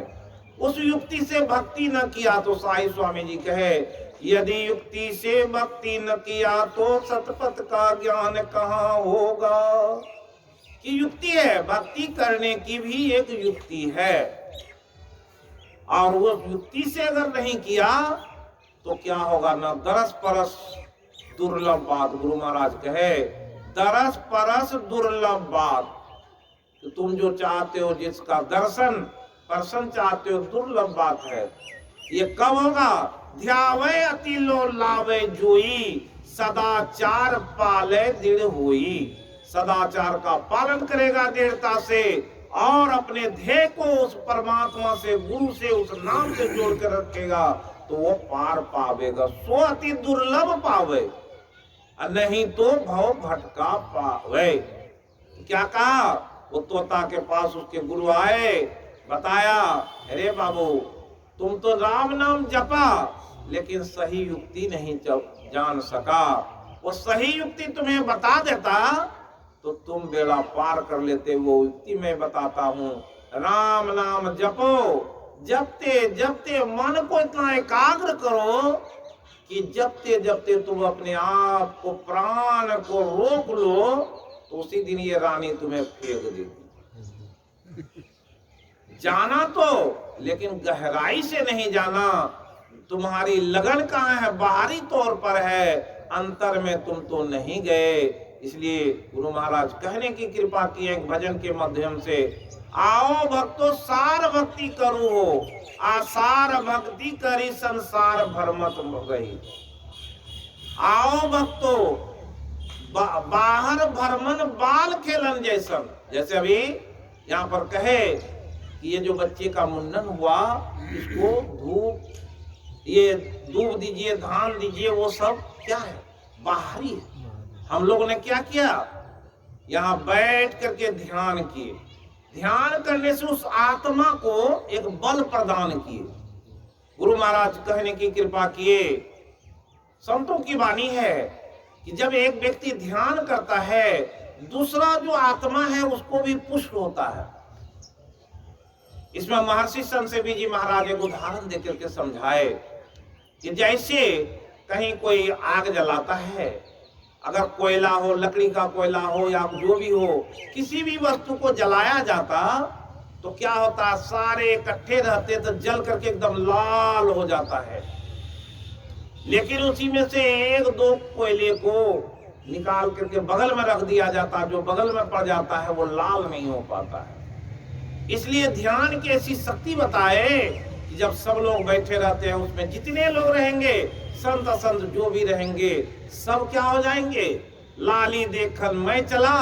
उस युक्ति से भक्ति न किया तो साईं स्वामी जी कहे, यदि युक्ति से भक्ति न किया तो सतपथ का ज्ञान कहाँ होगा। कि युक्ति है, भक्ति करने की भी एक युक्ति है, और वो युक्ति से अगर नहीं किया तो क्या होगा ना, दरस परस दुर्लभ बात। गुरु महाराज कहे दरस परस दुर्लभ बात। तो तुम जो चाहते हो, जिसका दर्शन चाहते हो, दुर्लभ बात है। ये कब होगा, ध्यावे अति लो लावे जोई, सदाचार पाले दृढ़ हुई। सदाचार का पालन करेगा दृढ़ता से, और अपने ध्येय को उस परमात्मा से, गुरु से, उस नाम से जोड़ कर रखेगा, तो वो पार पावेगा। सो अति दुर्लभ पावे, नहीं तो भव भटका पावे। क्या कहा, वो तोता के पास उसके गुरु आए, बताया, अरे बाबू तुम तो राम नाम जपा, लेकिन सही युक्ति नहीं जान सका। वो सही युक्ति तुम्हें बता देता तो तुम बेड़ा पार कर लेते। वो युक्ति मैं बताता हूँ, राम नाम जपो, जपते जपते मन को इतना एकाग्र करो कि जपते जपते तुम अपने आप को, प्राण को रोक लो, तो उसी दिन ये रानी तुम्हें फेंक देगी। जाना तो, लेकिन गहराई से नहीं जाना। तुम्हारी लगन कहाँ है, बाहरी तौर पर है, अंतर में तुम तो नहीं गए। इसलिए गुरु महाराज कहने की कृपा की है भजन के माध्यम से, आओ भक्तो सार भक्ति करू हो, आसार भक्ति करी संसार भरमत गई। आओ भक्तो, बाहर भरमन बाल खेलन जैसन। जैसे अभी यहाँ पर कहे कि ये जो बच्चे का मुंडन हुआ, इसको धूप, ये दूध दीजिए, धान दीजिए, वो सब क्या है, बाहरी है। हम लोगों ने क्या किया, यहाँ बैठ करके ध्यान किए। ध्यान करने से उस आत्मा को एक बल प्रदान किए। गुरु महाराज कहने की कृपा किए। संतों की वाणी है कि जब एक व्यक्ति ध्यान करता है, दूसरा जो आत्मा है उसको भी पुष्ट होता है। इसमें महर्षि संसेवी जी महाराज एक उदाहरण देकर के समझाए कि जैसे कहीं कोई आग जलाता है, अगर कोयला हो, लकड़ी का कोयला हो या जो भी हो, किसी भी वस्तु को जलाया जाता तो क्या होता, सारे इकट्ठे रहते तो जल करके एकदम लाल हो जाता है। लेकिन उसी में से एक दो कोयले को निकाल करके बगल में रख दिया जाता, जो बगल में पड़ जाता है वो लाल नहीं हो पाता है। इसलिए ध्यान की ऐसी शक्ति बताए कि जब सब लोग बैठे रहते हैं, उसमें जितने लोग रहेंगे, संत असंत जो भी रहेंगे, सब क्या हो जाएंगे, लाली देखन मैं चला,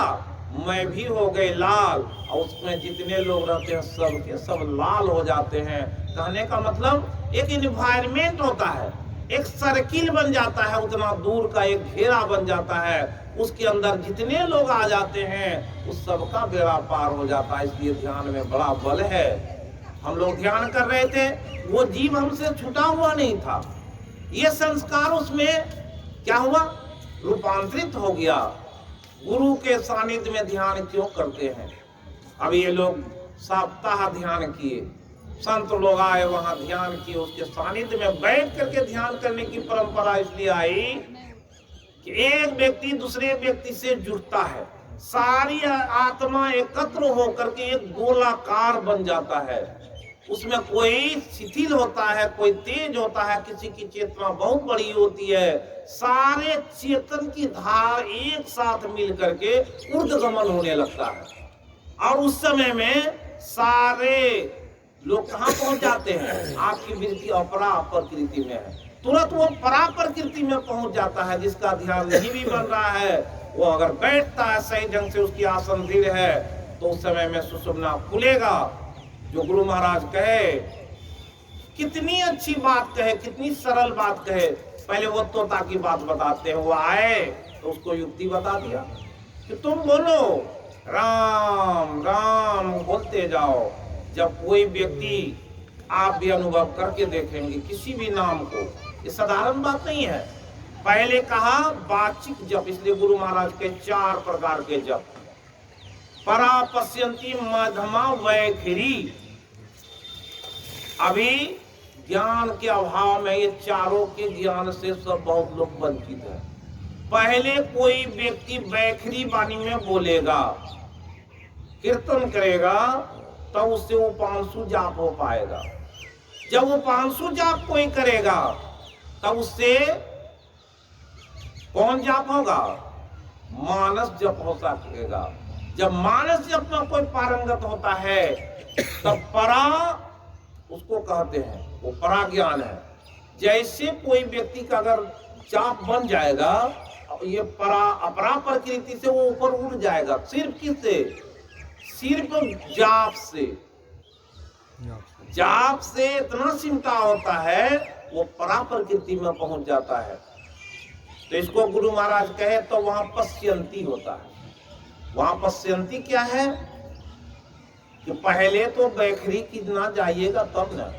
मैं भी हो गए लाल, और उसमें जितने लोग रहते हैं सब के सब लाल हो जाते हैं। कहने का मतलब एक इन्वायरमेंट होता है, एक सर्किल बन जाता है, उतना दूर का एक घेरा बन जाता है, उसके अंदर जितने लोग आ जाते हैं उस सबका बेड़ा पार हो जाता है। इसलिए ध्यान में बड़ा बल है। हम लोग ध्यान कर रहे थे, वो जीव हमसे छूटा हुआ नहीं था, ये संस्कार उसमें क्या हुआ, रूपांतरित हो गया। गुरु के सानिध्य में ध्यान क्यों करते हैं? अब ये लोग सप्ताह ध्यान किए, संत लोग आए वहां ध्यान किए, उसके सानिध्य में बैठ करके ध्यान करने की परंपरा इसलिए आई कि एक व्यक्ति दूसरे व्यक्ति से जुड़ता है, सारी आत्मा एकत्र होकर के एक गोलाकार बन जाता है। उसमें कोई शिथिल होता है, कोई तेज होता है, किसी की चेतना बहुत बड़ी होती है। सारे चेतन की धार एक साथ मिल करके ऊर्ध्वगमन होने लगता है, और उस समय में सारे लोग कहाँ पहुंच जाते हैं? आपकी वृत्ति अपरा प्रकृति में है, तुरंत वो परा प्रकृति में पहुंच जाता है। जिसका ध्यान नहीं भी बन रहा है, वो अगर बैठता है सही ढंग से, उसकी आसन दृढ़ है, तो उस समय में सुषुम्ना खुलेगा। जो गुरु महाराज कहे, कितनी अच्छी बात कहे, कितनी सरल बात कहे। पहले वो तोता की बात बताते हैं, वो आए तो उसको युक्ति बता दिया कि तुम बोलो राम राम बोलते जाओ। जब कोई व्यक्ति, आप भी अनुभव करके देखेंगे, किसी भी नाम को, ये साधारण बात नहीं है। पहले कहा वाचिक जप, इसलिए गुरु महाराज के 4 प्रकार के जप, परा पश्यंती मध्यमा वैखरी। अभी ज्ञान के अभाव में ये चारों के ज्ञान से सब बहुत लोग वंचित है। पहले कोई व्यक्ति वैखरी वाणी में बोलेगा, कीर्तन करेगा, तब उससे उपांशु जाप हो पाएगा। जब उपांशु जाप कोई करेगा तब उससे कौन जाप होगा? मानस जप हो सकेगा। जब मानस जप में कोई पारंगत होता है तब परा उसको कहते हैं, वो परा ज्ञान है। जैसे कोई व्यक्ति का अगर जाप बन जाएगा, ये परा अपरा प्रकृति से वो ऊपर उड़ जाएगा। सिर्फ किससे? सिर्फ जाप से। जाप से इतना सिमटा होता है, वो परा प्रकृति में पहुंच जाता है। तो इसको गुरु महाराज कहे तो वहां पश्यंती होता है। वहां पश्यंती क्या है कि पहले तो बैखरी कितना जाइएगा तब ना।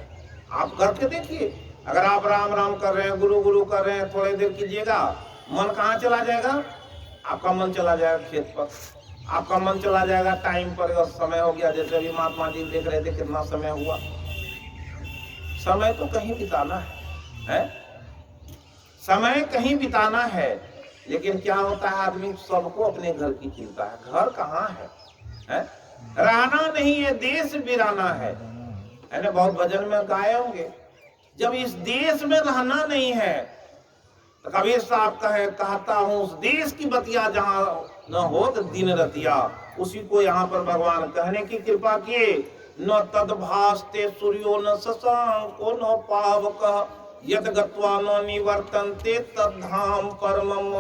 आप करके देखिए, अगर आप राम राम कर रहे हैं, गुरु गुरु कर रहे हैं, थोड़ी देर कीजिएगा, मन कहाँ चला जाएगा? आपका मन चला जाएगा खेत पर, आपका मन चला जाएगा टाइम पर, और समय हो गया। जैसे अभी महात्मा जी देख रहे थे कितना समय हुआ। समय तो कहीं बिताना है? समय कहीं बिताना है, लेकिन क्या होता है, आदमी सबको अपने घर की चिंता है। घर कहाँ है? रहना नहीं है, देश बिराना है ना। बहुत भजन में गाए होंगे, जब इस देश में रहना नहीं है तो कबीर साहब कहता हूँ उस देश की बतिया जहाँ न हो तो दिन रतिया। उसी को यहाँ पर भगवान कहने की कृपा किए। न तद्भास्ते सूर्यो न शशांको न पावकः यद गत्वा न निवर्तन्ते तद्धाम परमम्।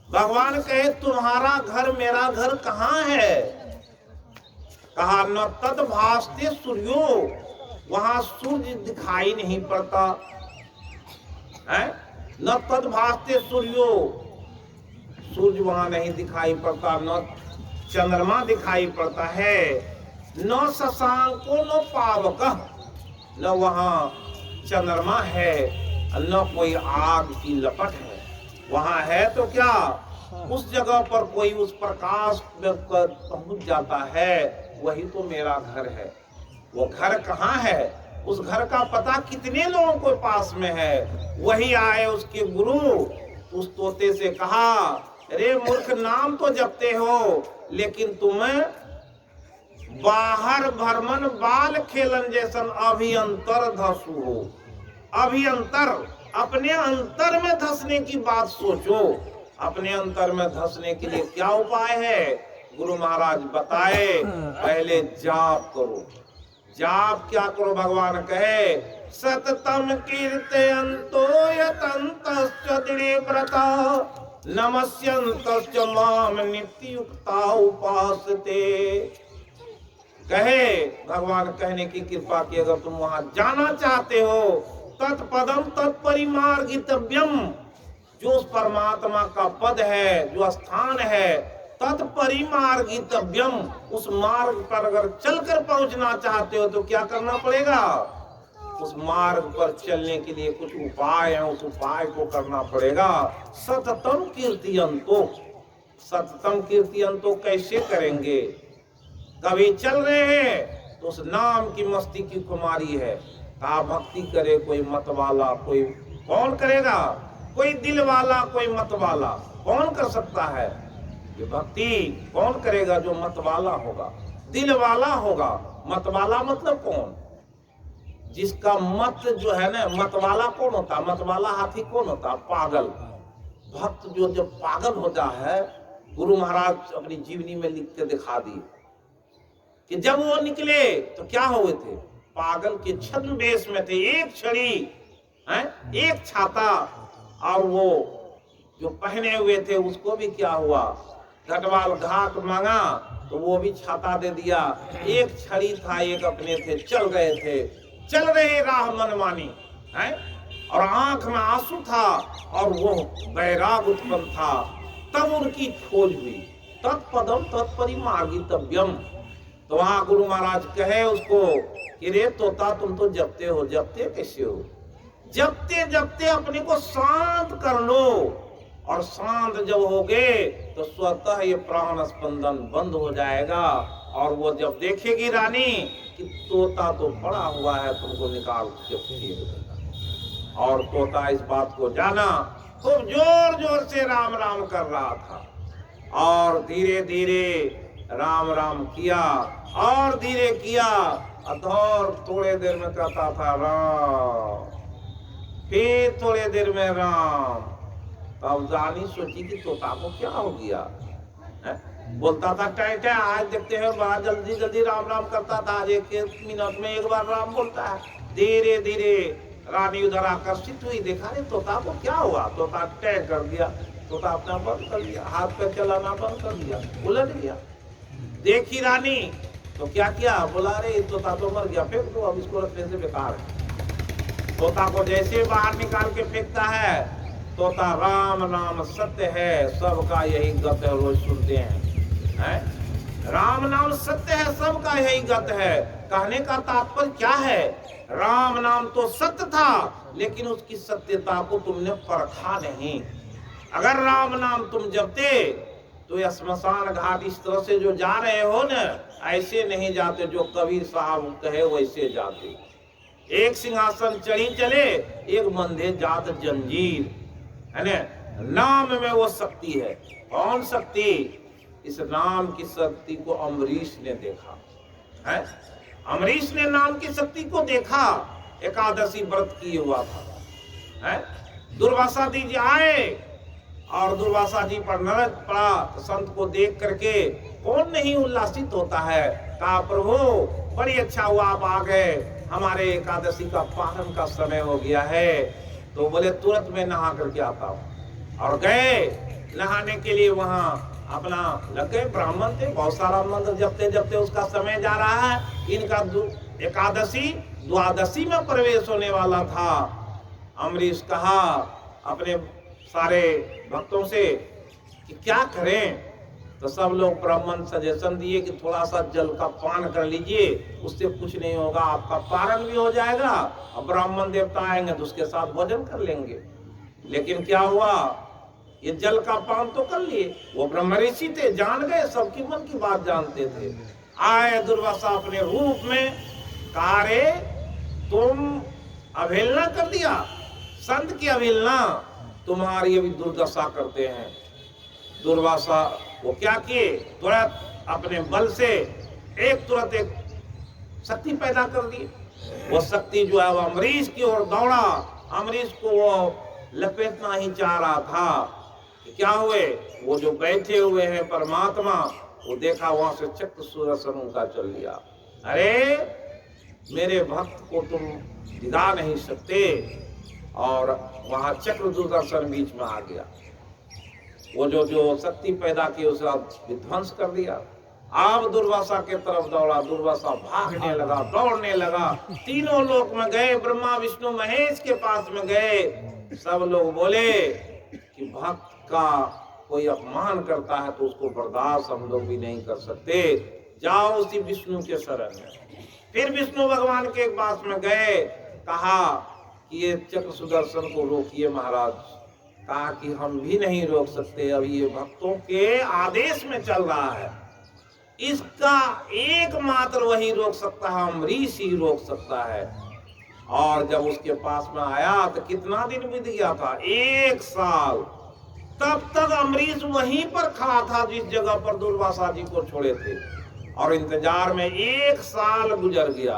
भगवान कहे तुम्हारा घर मेरा घर कहाँ है? कहा न तद्भास्ते सूर्यो, वहां सूर्य दिखाई नहीं पड़ता है। न तद्भास्ते सूर्यो, सूर्य वहां नहीं दिखाई पड़ता, न चंद्रमा दिखाई पड़ता है, न शशांको न पावकः, न वहां चंद्रमा है, न कोई आग की लपट है। वहां है तो क्या, उस जगह पर कोई उस प्रकाश में पहुंच जाता है, वही तो मेरा घर है। वो घर कहाँ है? उस घर का पता कितने लोगों को पास में है? वही आए उसके गुरु, उस तोते से कहा, अरे मूर्ख, नाम तो जपते हो लेकिन तुम्हें बाहर भरमन बाल खेलन जैसन अभियंतर धसु हो। अभियंतर, अपने अंतर में धसने की बात सोचो। अपने अंतर में धसने के लिए क्या उपाय है? गुरु महाराज बताए, पहले जाप करो। जाप क्या करो? भगवान कहे सततम कीर्तयन्तो यतन्तश्च दृढ़व्रता नमस्यन्तश्च माम नित्ययुक्ता उपासते। कहे भगवान कहने की कृपा की, अगर तुम वहां जाना चाहते हो, तत्पदम तत्परिमार्गितव्यम, जो उस परमात्मा का पद है, जो स्थान है, तत्परिमार्गितव्यम, उस मार्ग पर अगर चलकर पहुंचना चाहते हो तो क्या करना पड़ेगा? उस मार्ग पर चलने के लिए कुछ उपाय है, उस उपाय को करना पड़ेगा। सततम कीर्तियंतो, सततम कीर्तियंतो कैसे करेंगे? कभी चल रहे हैं तो उस नाम की मस्ती की कुमारी है, कहा भक्ति करे कोई मत वाला, कोई कौन करेगा? कोई दिल वाला, कोई मत वाला, कौन कर सकता है? ये भक्ति कौन करेगा? जो मत वाला होगा, दिल वाला होगा। मत वाला मतलब कौन? जिसका मत जो है ना, मत वाला कौन होता? मत वाला हाथी कौन होता? पागल। भक्त जो जब पागल होता है, गुरु महाराज अपनी जीवनी में लिख के दिखा दिए कि जब वो निकले तो क्या हुए थे? पागल के छद्म वेश में थे। एक छड़ी, एक छाता, और वो जो पहने हुए थे उसको भी क्या हुआ? घटवाल घाट मांगा तो वो भी छाता दे दिया। एक छड़ी था, एक अपने थे, चल रहे थे, चल रहे राह मनमानी है, और आंख में आंसू था और वो बैराग उत्पन्न था। तब उनकी खोज हुई, तत्पदम तत्परिमार्गितव्यम। तो वहां गुरु महाराज कहे उसको कि रे तोता, तुम तो जपते हो, जपते कैसे हो? जपते जपते अपने को शांत कर लो, और शांत जब होगे तो स्वतः ये प्राण स्पंदन बंद हो जाएगा। और वो जब देखेगी रानी कि तोता तो पड़ा हुआ है, तुमको निकाल के फेंक देगा। और तोता इस बात को जाना, खूब जोर जोर से राम राम कर रहा था, और धीरे धीरे राम राम किया, और धीरे किया, और थोड़े देर में कहता था राम, फिर थोड़े देर में राम। तब रानी सोची कि तोता को क्या हो गया है? बोलता था टै टै, आज देखते हैं बड़ा जल्दी जल्दी राम राम करता था, आज एक मिनट में एक बार राम बोलता है। धीरे धीरे रानी उधर आकर्षित हुई, देखा रे तोता को क्या हुआ? तोता टै कर दिया, तोता अपना बंद कर दिया, हाथ पे चलाना बंद कर दिया, उलट गया। देखी रानी तो क्या किया? बोला रे तोता तो मर गया, फेंक दो, अब इसको रखने से बेकार है। तोता को जैसे बाहर निकाल के फेंकता है, तोता राम नाम सत्य है, सबका यही गत है, रोज सुनते हैं, राम नाम सत्य है, सबका यही गत है। कहने का तात्पर्य क्या है? राम नाम तो सत्य था, लेकिन उसकी सत्यता को तुमने परखा नहीं। अगर राम नाम तुम जपते तो ये स्मशान घाट इस तरह से जो जा रहे हो न, ऐसे नहीं जाते, जो कबीर साहब कहे वैसे जाते। एक सिंहासन चढ़ी चले, एक मंधे जात जंजीर, है ना? नाम में वो शक्ति है। कौन शक्ति? इस नाम की शक्ति को अम्बरीश ने देखा है। अम्बरीश ने नाम की शक्ति को देखा, एकादशी व्रत किए हुआ था, है? दुर्वासा जी आए और दुर्वासा जी पर नरक पड़ा, तो संत को देख करके कौन नहीं उल्लासित होता है। कहा प्रभु बड़ी अच्छा हुआ आप आ गए, हमारे एकादशी का पारण का समय हो गया है। तो बोले तुरंत में नहा करके आता हूँ, और गए नहाने के लिए। वहां अपना लग गए, ब्राह्मण थे, बहुत सारा मंत्र जपते जपते उसका समय जा रहा है। इनका एकादशी द्वादशी में प्रवेश होने वाला था। अम्बरीश कहा अपने सारे भक्तों से कि क्या करें? तो सब लोग ब्राह्मण सजेशन दिए कि थोड़ा सा जल का पान कर लीजिए, उससे कुछ नहीं होगा, आपका पारण भी हो जाएगा, और ब्राह्मण देवता आएंगे तो उसके साथ भोजन कर लेंगे। लेकिन क्या हुआ? ये जल का पान तो कर लिए, वो ब्रह्म ऋषि थे, जान गए, सबकी मन की बात जानते थे। आए दुर्वासा अपने रूप में, कहा रे तुम अवहेलना कर दिया, संत की अवहेलना, तुम्हारी अभी दुर्दशा करते हैं। दुर्वासा वो क्या किए? तुरंत अपने बल से तुरंत एक शक्ति पैदा कर दी। वो शक्ति जो है वो अम्बरीश की ओर दौड़ा। अम्बरीश को वो लपेटना ही चाह रहा था। क्या हुए? वो जो बैठे हुए हैं परमात्मा, वो देखा, वहां से चक्र सुदर्शन उनका चल लिया। अरे मेरे भक्त को तुम दिखा नहीं सकते, और वहां चक्र सुदर्शन बीच में आ गया। वो जो शक्ति पैदा की उसका विध्वंस कर दिया। आप दुर्वासा के तरफ दौड़ा, दुर्वासा भागने लगा, दौड़ने लगा, तीनों लोक में गए, ब्रह्मा विष्णु महेश के पास में गए। सब लोग बोले कि भक्त का कोई अपमान करता है तो उसको बर्दाश्त हम लोग भी नहीं कर सकते, जाओ उसी विष्णु के शरण में। फिर विष्णु भगवान के पास में गए, कहा कि ये चक्र सुदर्शन को रोकिए महाराज। कहा कि हम भी नहीं रोक सकते, अब ये भक्तों के आदेश में चल रहा है, इसका एकमात्र वही रोक सकता है, अम्बरीश ही रोक सकता है। और जब उसके पास में आया तो कितना दिन बीत गया था, 1 साल। तब तक अम्बरीश वहीं पर खड़ा था जिस जगह पर दुर्वासा जी को छोड़े थे, और इंतजार में 1 साल गुजर गया।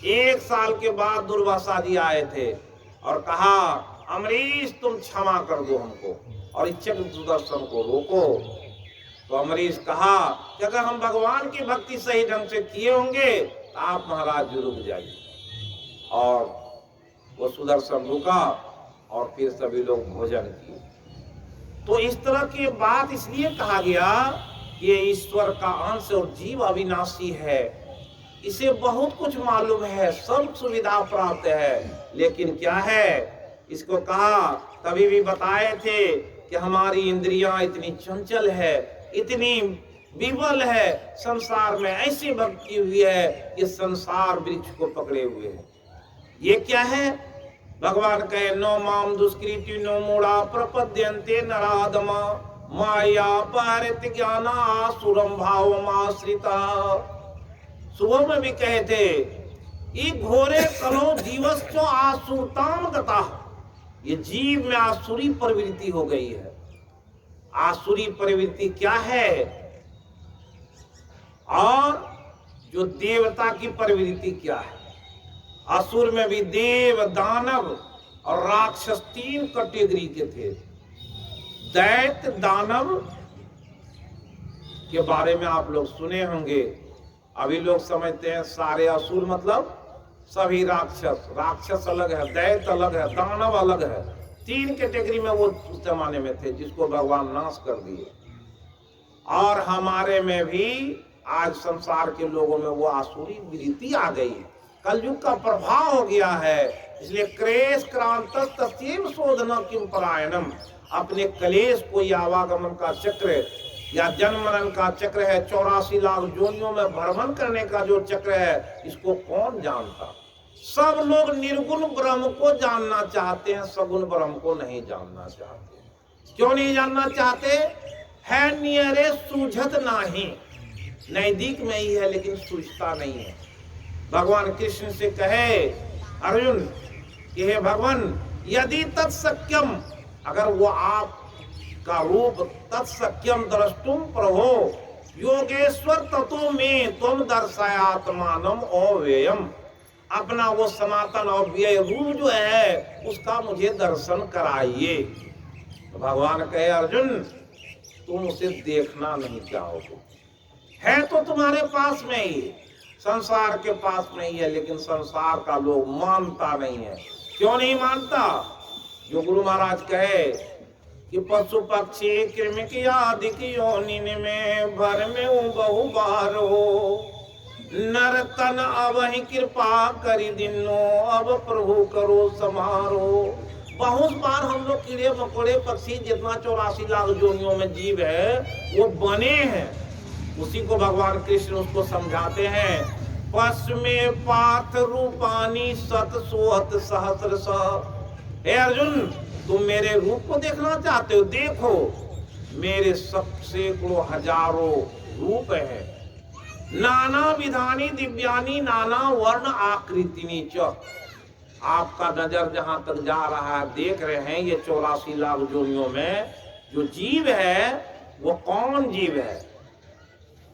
1 साल के बाद दुर्वासा जी आए थे और कहा, अम्बरीश तुम क्षमा कर दो हमको और इस चक्र सुदर्शन को रोको। तो अम्बरीश कहा कि अगर हम भगवान की भक्ति सही ढंग से किए होंगे तो आप महाराज जी रुक जाइए। और वो सुदर्शन रुका और फिर सभी लोग भोजन किए। तो इस तरह की बात इसलिए कहा गया कि ये ईश्वर का अंश और जीव अविनाशी है, इसे बहुत कुछ मालूम है, सब सुविधा प्राप्त है, लेकिन क्या है, इसको कहा कभी भी बताए थे कि हमारी इंद्रियां इतनी चंचल है, इतनी विबल है, संसार में ऐसी भक्ति हुई है कि संसार वृक्ष को पकड़े हुए है। ये क्या है, भगवान कहे, नो माम दुष्कृति नो मूढ़ा प्रपद्यन्ते नराधमा माया पारित ज्ञाना आसुरम भावम आश्रिता। सुबह में भी कहे थे, ई घोरे कलो जीवस्व आसुरताम गता। ये जीव में आसुरी प्रवृत्ति हो गई है। आसुरी प्रवृत्ति क्या है, और जो देवता की प्रवृत्ति क्या है। असुर में भी देव, दानव और राक्षस 3 कैटेगरी के थे। दैत्य दानव के बारे में आप लोग सुने होंगे। अभी लोग समझते हैं सारे असुर मतलब सभी राक्षस, राक्षस अलग है, दैत्य अलग है, दानव अलग है। 3 कैटेगरी में वो उस जमाने में थे जिसको भगवान नाश कर दिए। और हमारे में भी आज संसार के लोगों में वो आसुरी वृत्ति आ गई है, कलयुग का प्रभाव हो गया है। इसलिए क्लेश क्रांत तस्यैव शोधन किम परायणम। अपने क्लेश को आवागमन का चक्र या जन्म मरण का चक्र है, 84 लाख जोनियों में भ्रमण करने का जो चक्र है, इसको कौन जानता। सब लोग निर्गुण ब्रह्म को जानना चाहते हैं, सगुण ब्रह्म को नहीं जानना चाहते। क्यों नहीं जानना चाहते, है नियरे सूझत नहीं, नजदीक में ही है लेकिन सूझता नहीं है। भगवान कृष्ण से कहे अर्जुन कि हे भगवान, यदि तत्सक्यम, अगर वो आप का रूप तत्सक्यम द्रष्टुम प्रभो योगेश्वर ततो में तुम दर्शयात्मानम अव्ययम। अपना वो सनातन अव्यय रूप जो है उसका मुझे दर्शन कराइए। तो भगवान कहे अर्जुन, तुम उसे देखना नहीं चाहोगे, है तो तुम्हारे पास में ही, संसार के पास में ही है, लेकिन संसार का लोग मानता नहीं है। क्यों नहीं मानता, जो गुरु महाराज कहे कि पशु पक्षी कृमि की आदि की योनि में भर में बहु बार हो, नर तन अब ही कृपा करी दिनो, अब प्रभु करो समारो। बहुत बार हम लोग कीड़े मकोड़े पक्षी जितना 84 लाख जोनियों में जीव है वो बने हैं, उसी को भगवान कृष्ण उसको समझाते हैं। पश्चिमे पार्थ रूपानी सत सोहत सहस्र सह। हे अर्जुन, तुम मेरे रूप को देखना चाहते हो, देखो मेरे सैकड़ों हजारों रूप है, नाना विधानी दिव्यानी नाना वर्ण आकृतिनी च। आपका नजर जहां तक जा रहा है देख रहे हैं, ये 84 लाख जोनियों में जो जीव है वो कौन जीव है,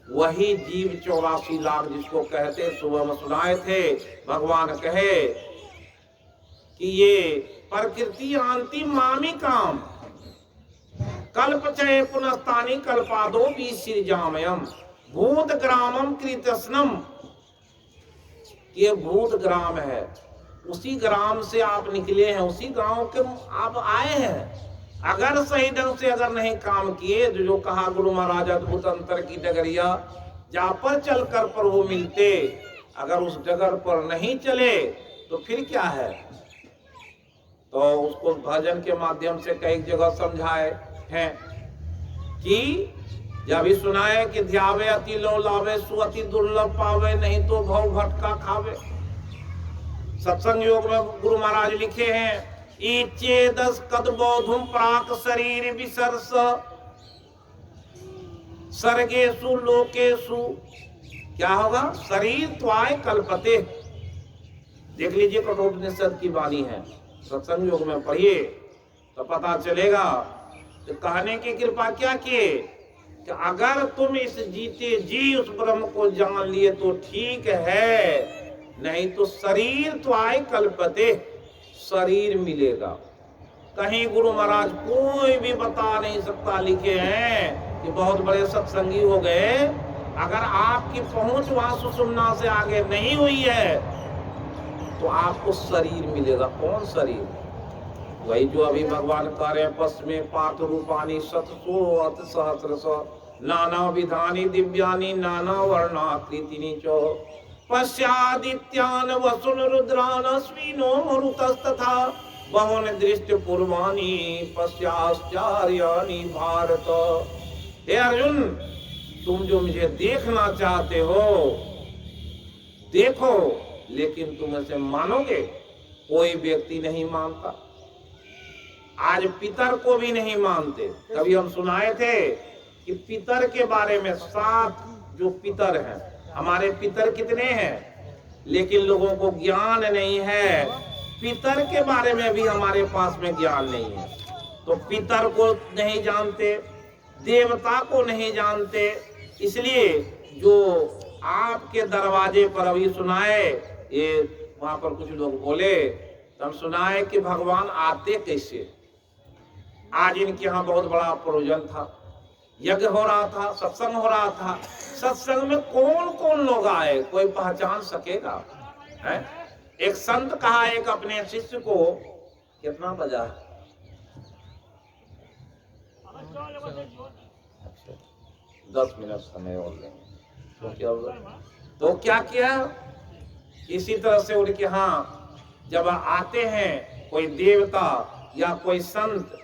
वही जीव 84 लाख जिसको कहते सुबह में सुनाए थे। भगवान कहे कि ये प्रकृति आंति मामी काम कल्प चय पुनस्तानी कल्पादो विसृजामयम भूत ग्रामम कृतस्नम। ये भूत ग्राम है, उसी ग्राम से आप निकले हैं, उसी गांव के आप आए हैं। अगर सही ढंग से अगर नहीं काम किए, जो कहा गुरु महाराज अद्भुत अंतर की डगरिया, जहाँ पर चलकर प्रभु मिलते, अगर उस डगर पर नहीं चले तो फिर क्या है। तो उसको भजन के माध्यम से कई जगह समझाए हैं कि जब भी सुनाए कि ध्यावे अति लो लावे, सुअति दुर्लभ पावे, नहीं तो भव भटका खावे। सत्संग योग में गुरु महाराज लिखे हैं, इचे दस कद बोधुम प्राक शरीर विसर्स, सर्गेशु लोकेशु, क्या होगा, शरीर त्वाय कल्पते। देख लीजिए कठोपनिषद की वाणी है, सत्संग योग में पढ़िए तो पता चलेगा। तो कहने की कृपा क्या किए कि अगर तुम इस जीते जी उस ब्रह्म को जान लिए तो ठीक है, नहीं तो शरीर त्वाय कल्पते, शरीर मिलेगा। कहीं गुरु महाराज कोई भी बता नहीं सकता, लिखे हैं कि बहुत बड़े सत्संगी हो गए, अगर आपकी पहुंच वहां सुषुम्ना से आगे नहीं हुई है तो आपको शरीर मिलेगा। कौन शरीर? वही जो अभी भगवान कह रहे हैं, पश्चिमे पार्थ रूपानी शतसो अत सहस्रशो, नाना विधानी दिव्यानी नाना वर्णाकृतिनी चो, पश्चादित्यान वसुन रुद्रान अश्विनो मरुतस्तथा, बहुन दृष्टि पूर्वाणी पश्चाश्चर्यानि भारत। हे अर्जुन, तुम जो मुझे देखना चाहते हो देखो, लेकिन तुम इसे मानोगे? कोई व्यक्ति नहीं मानता, आज पितर को भी नहीं मानते। कभी हम सुनाए थे कि पितर के बारे में 7 जो पितर हैं, हमारे पितर कितने हैं, लेकिन लोगों को ज्ञान नहीं है। पितर के बारे में भी हमारे पास में ज्ञान नहीं है। तो पितर को नहीं जानते, देवता को नहीं जानते, इसलिए जो आपके दरवाजे पर अभी सुनाए, ये वहां पर कुछ लोग बोले, तब सुनाए कि भगवान आते कैसे। आज इनके यहाँ बहुत बड़ा प्रयोजन था, यज्ञ हो रहा था, सत्संग हो रहा था। सत्संग में कौन कौन लोग आए, कोई पहचान सकेगा? है? एक संत कहा एक अपने शिष्य को, कितना बजा? अच्छा, 10 मिनट समय और लेंगे। तो क्या किया, इसी तरह से उनके यहाँ जब आते हैं कोई देवता या कोई संत,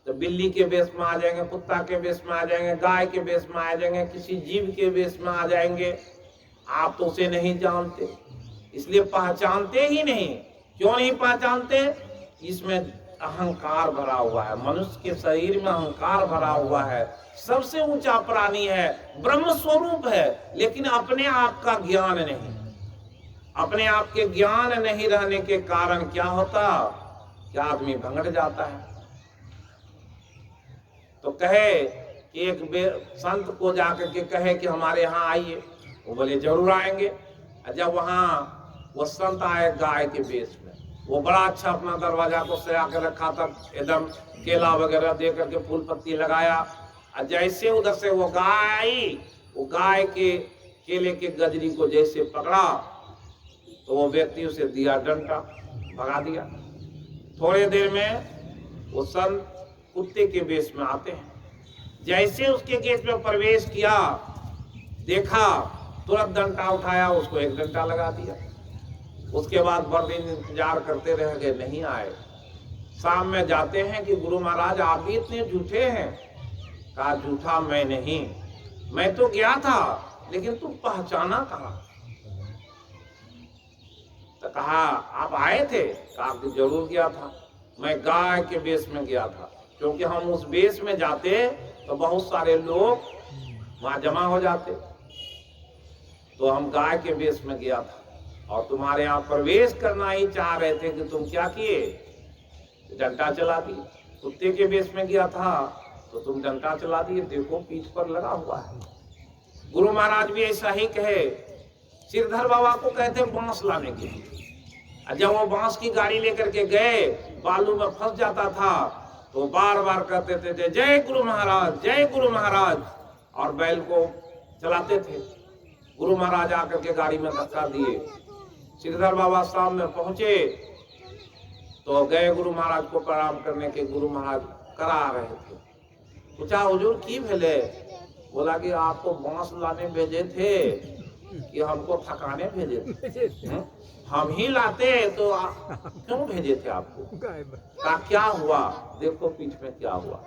तो बिल्ली के वेश में आ जाएंगे, कुत्ता के वेश में आ जाएंगे, गाय के वेश में आ जाएंगे, किसी जीव के वेश में आ जाएंगे। आप तो उसे नहीं जानते, इसलिए पहचानते ही नहीं। क्यों नहीं पहचानते? इसमें अहंकार भरा हुआ है, मनुष्य के शरीर में अहंकार भरा हुआ है। सबसे ऊंचा प्राणी है, ब्रह्म स्वरूप है, लेकिन अपने आप का ज्ञान नहीं। अपने आप के ज्ञान नहीं रहने के कारण क्या होता, क्या आदमी भंगड़ जाता है। तो कहे एक संत को जाकर के कहे कि हमारे यहाँ आइए, वो बोले जरूर आएंगे। जब वहाँ वो संत आए गाय के वेश में, वो बड़ा अच्छा अपना दरवाजा को सजा कर रखा था, एकदम केला वगैरह दे करके फूल पत्ती लगाया। और जैसे उधर से वो गाय आई, वो गाय के केले के गजरी को जैसे पकड़ा तो वो व्यक्ति उसे दिया डंडा, भगा दिया। थोड़े देर में वो संत कुत्ते के वेश में आते हैं, जैसे उसके गेट में प्रवेश किया, देखा, तुरंत डंडा उठाया, उसको एक डंडा लगा दिया। उसके बाद बड़ दिन इंतजार करते रह गए, नहीं आए। शाम में जाते हैं कि गुरु महाराज आप भी इतने झूठे हैं। कहा झूठा मैं नहीं, मैं तो गया था, लेकिन तुम पहचाना कहाँ? तो कहा आप आए थे? कहा जरूर गया था, मैं गाय के वेश में गया था, क्योंकि हम उस वेश में जाते तो बहुत सारे लोग वहां जमा हो जाते, तो हम गाय के वेश में गया था और तुम्हारे यहाँ प्रवेश करना ही चाह रहे थे कि तुम क्या किए, डंडा चला दिए। कुत्ते के वेश में गया था तो तुम डंडा चला दिए, देखो पीठ पर लगा हुआ है। गुरु महाराज भी ऐसा ही कहे, सिरधर बाबा को कहते बांस लाने के लिए। जब वो बांस की गाड़ी लेकर के गए, बालू में फंस जाता था, तो बार बार कहते थे जय गुरु महाराज, जय गुरु महाराज, और बैल को चलाते थे। गुरु महाराज आकर के गाड़ी में धक्का दिए। सिरधर बाबा शाम में पहुंचे तो गए गुरु महाराज को प्रणाम करने के। गुरु महाराज करा रहे थे। पूछा हुजूर की भेले? बोला कि आपको बांस लाने भेजे थे कि हमको थकाने भेजे थे? हम ही लाते तो क्यों भेजे थे आपको? कहा क्या हुआ? देखो पीठ में क्या हुआ।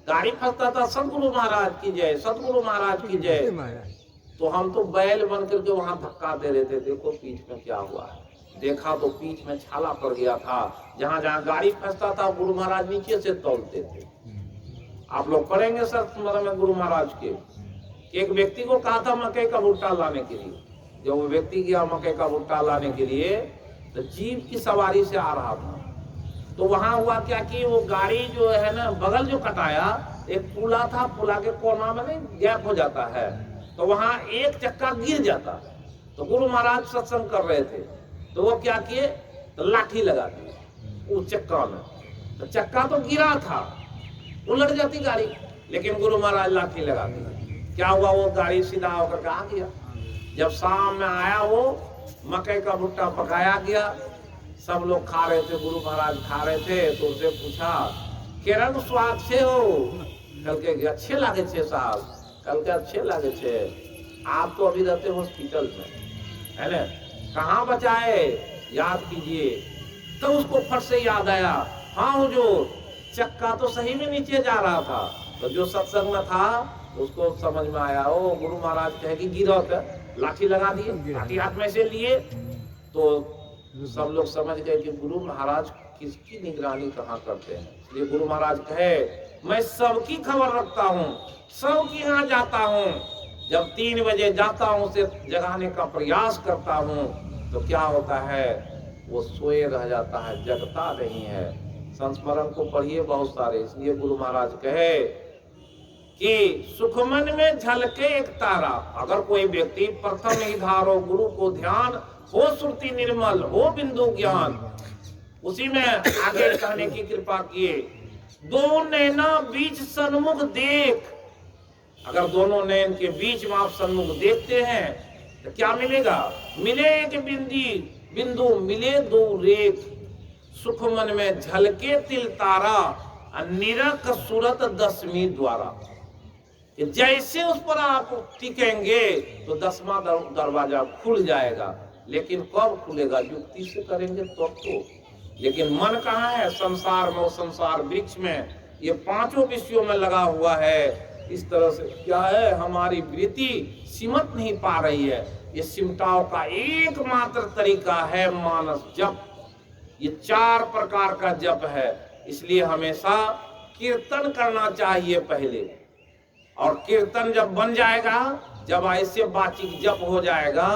गाड़ी फंसता था, सतगुरु महाराज की जय, सतगुरु महाराज की जय। तो हम तो बैल बन करके वहां धक्का दे रहे थे, देखो पीठ में क्या हुआ है। देखा तो पीठ में छाला पड़ गया था। जहां जहां गाड़ी फंसता था गुरु महाराज नीचे से तोलते थे। आप लोग पढ़ेंगे सर स्मरण में गुरु महाराज के, एक व्यक्ति को कहा था मकई का भुट्टा लाने के लिए। जब वो व्यक्ति गया मकई का भुट्टा लाने के लिए तो जीप की सवारी से आ रहा था। तो वहां हुआ क्या कि वो गाड़ी जो है ना, बगल जो कटाया, एक पुला था, पुला के कोना में नहीं गैप हो जाता है, तो वहां एक चक्का गिर जाता। तो गुरु महाराज सत्संग कर रहे थे, तो वो क्या किए, तो लाठी लगा दी उस चक्का में। तो चक्का तो गिरा था, उलट जाती गाड़ी, लेकिन गुरु महाराज लाठी लगा दी। क्या हुआ, वो गाड़ी सीधा होकर के आ गया। जब शाम में आया वो मकई का भुट्टा पकाया गया, सब लोग खा रहे थे, गुरु महाराज खा रहे थे। तो उससे पूछा केरन स्वाद से हो? कल के अच्छे लागे छे साहब, कल के अच्छे लागे छे। आप तो अभी रहते हॉस्पिटल में, है ना, कहाँ बचाए, याद कीजिए। तो उसको फट से याद आया, हाँ हुजूर, चक्का तो सही में नीचे जा रहा था। तो जो सत्संग में था उसको समझ में आया, ओ गुरु महाराज कहे कि गिरो, लाठी लगा दिए, लाठी हाथ में से लिए। तो सब लोग समझ गए कि गुरु महाराज किसकी निगरानी कहाँ करते हैं। इसलिए गुरु महाराज कहे, मैं सबकी खबर रखता हूँ, सबके यहाँ जाता हूँ। जब 3 बजे जाता हूँ, उसे जगाने का प्रयास करता हूँ, तो क्या होता है, वो सोए रह जाता है, जगता नहीं है। संस्मरण को पढ़िए बहुत सारे। इसलिए गुरु महाराज कहे कि सुखमन में झलके एक तारा। अगर कोई व्यक्ति प्रथम ही धारो गुरु को ध्यान, हो श्रुति निर्मल, हो बिंदु ज्ञान। उसी में आगे कहने की कृपा किए, दो नैना बीच सन्मुख देख। अगर दोनों नैन के बीच में आप सन्मुख देखते हैं तो क्या मिलेगा? मिले एक बिंदु, मिले 2 रेख। सुख मन में झलके तिल तारा, निरख सूरत 10वीं द्वारा। जैसे उस पर आप टिकेंगे तो 10वां दरवाजा खुल जाएगा। लेकिन कब खुलेगा? युक्ति से करेंगे तो। लेकिन मन कहाँ है? संसार में, संसार वृक्ष में, ये 5 विषयों में लगा हुआ है। इस तरह से क्या है, हमारी वृत्ति सिमट नहीं पा रही है। ये सिमटाव का एकमात्र तरीका है मानस जप। ये 4 प्रकार का जप है। इसलिए हमेशा कीर्तन करना चाहिए पहले, और कीर्तन जब बन जाएगा, जब ऐसे वाचिक जप हो जाएगा,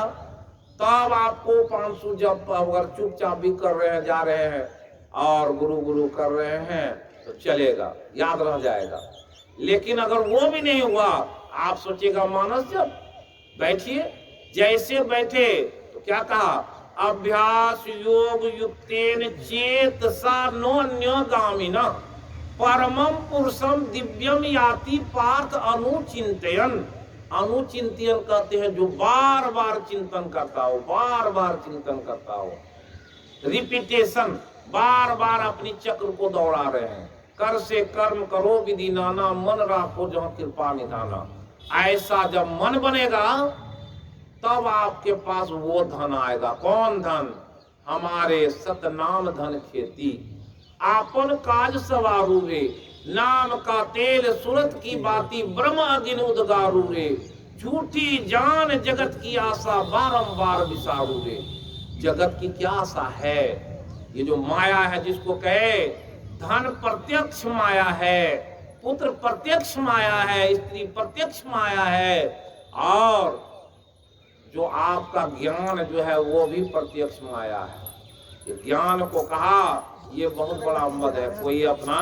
तब आपको 500 जप अगर चुपचाप भी कर रहे हैं, जा रहे हैं और गुरु गुरु कर रहे हैं तो चलेगा, याद रह जाएगा। लेकिन अगर वो भी नहीं हुआ, आप सोचिएगा मानस जप, बैठिए। जैसे बैठे तो क्या कहा, अभ्यास योग युक्तेन चेतसा नो अन्योगामिना परमम पुरुषम दिव्यम याति पार्थ अनुचिंतयन। अनुचिंतन कहते हैं जो बार बार चिंतन करता हो, बार बार चिंतन करता हो, रिपीटेशन, बार बार अपनी चक्र को दौड़ा रहे हैं। कर से कर्म करो विधि नाना, मन राखो जहाँ कृपा निधाना। ऐसा जब मन बनेगा तब आपके पास वो धन आएगा। कौन धन? हमारे सतनाम धन खेती। आपन काज सवारू रे, नाम का तेल सुरत की बाती, ब्रह्म अगिन उदगारू रे। झूठी जान जगत की आशा, बारंबार विसारू रे। जगत की क्या आशा है? ये जो माया है, जिसको कहे धन प्रत्यक्ष माया है, पुत्र प्रत्यक्ष माया है, स्त्री प्रत्यक्ष माया है, और जो आपका ज्ञान जो है वो भी प्रत्यक्ष माया है। ये ज्ञान को कहा ये बहुत बड़ा मद है। कोई अपना,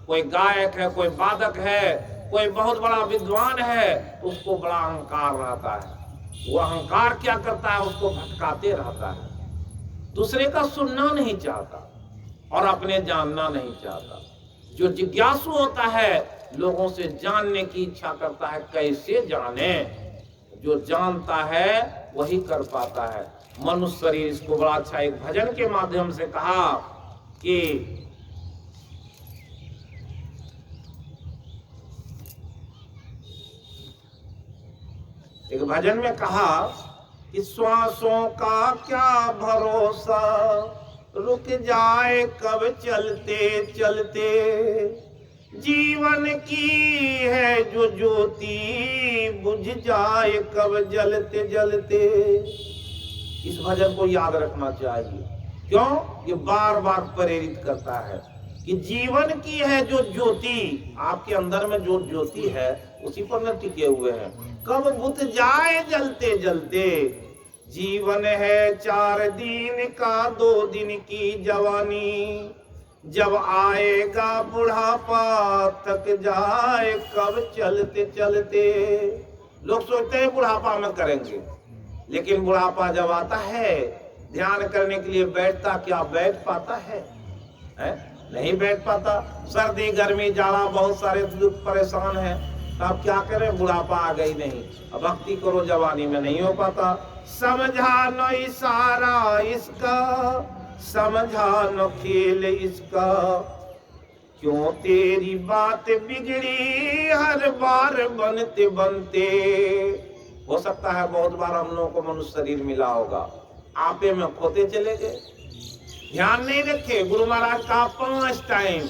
कोई गायक है, कोई वादक है, कोई बहुत बड़ा विद्वान है, उसको बड़ा अहंकार रहता है। वो अहंकार क्या करता है? उसको भटकाते रहता है, दूसरे का सुनना नहीं चाहता और अपने जानना नहीं चाहता। जो जिज्ञासु होता है लोगों से जानने की इच्छा करता है, कैसे जाने। जो जानता है वही कर पाता है। मनुष्य शरीर, इसको बड़ा अच्छा एक भजन के माध्यम से कहा कि एक भजन में कहा कि श्वासों का क्या भरोसा, रुक जाए कब चलते चलते, जीवन की है जो ज्योति, बुझ जाए कब जलते जलते। इस भजन को याद रखना चाहिए। क्यों? ये बार बार प्रेरित करता है कि जीवन की है जो ज्योति, आपके अंदर में जो ज्योति है उसी पर न टिके हुए हैं। कब बुझ जाए जलते जलते, जीवन है 4 दिन का 2 दिन की जवानी, जब आएगा बुढ़ापा थक जाए कब चलते चलते। लोग सोचते हैं बुढ़ापा में करेंगे, लेकिन बुढ़ापा जब आता है ध्यान करने के लिए बैठता, क्या बैठ पाता है? नहीं बैठ पाता। सर्दी गर्मी जाड़ा बहुत सारे दुख परेशान हैं, तो आप क्या करें? बुढ़ापा आ गई नहीं, अब भक्ति करो जवानी में नहीं हो पाता। समझा न इशारा इसका, समझा न खेल इसका, क्यों तेरी बात बिगड़ी हर बार बनते बनते। हो सकता है बहुत बार हम लोगों को मनुष्य शरीर मिला होगा, आपे में खोते चले गए, ध्यान नहीं रखे। गुरु महाराज का 5 टाइम,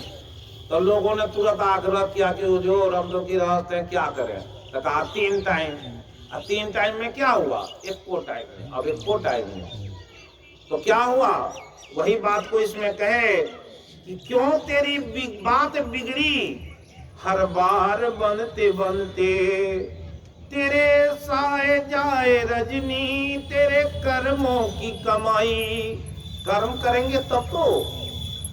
तो लोगों ने तुरंत आग्रह किया कि हुजूर हम लोग की रहते हैं क्या करें, तो कहा 3 टाइम। अब 3 टाइम में क्या हुआ? 1 टाइम में, अब 1 टाइम में तो क्या हुआ? वही बात को इसमें कहे कि क्यों तेरी बात बिगड़ी हर बार बनते बनते, तेरे साए जाए रजनी तेरे कर्मों की कमाई। कर्म करेंगे तब तो,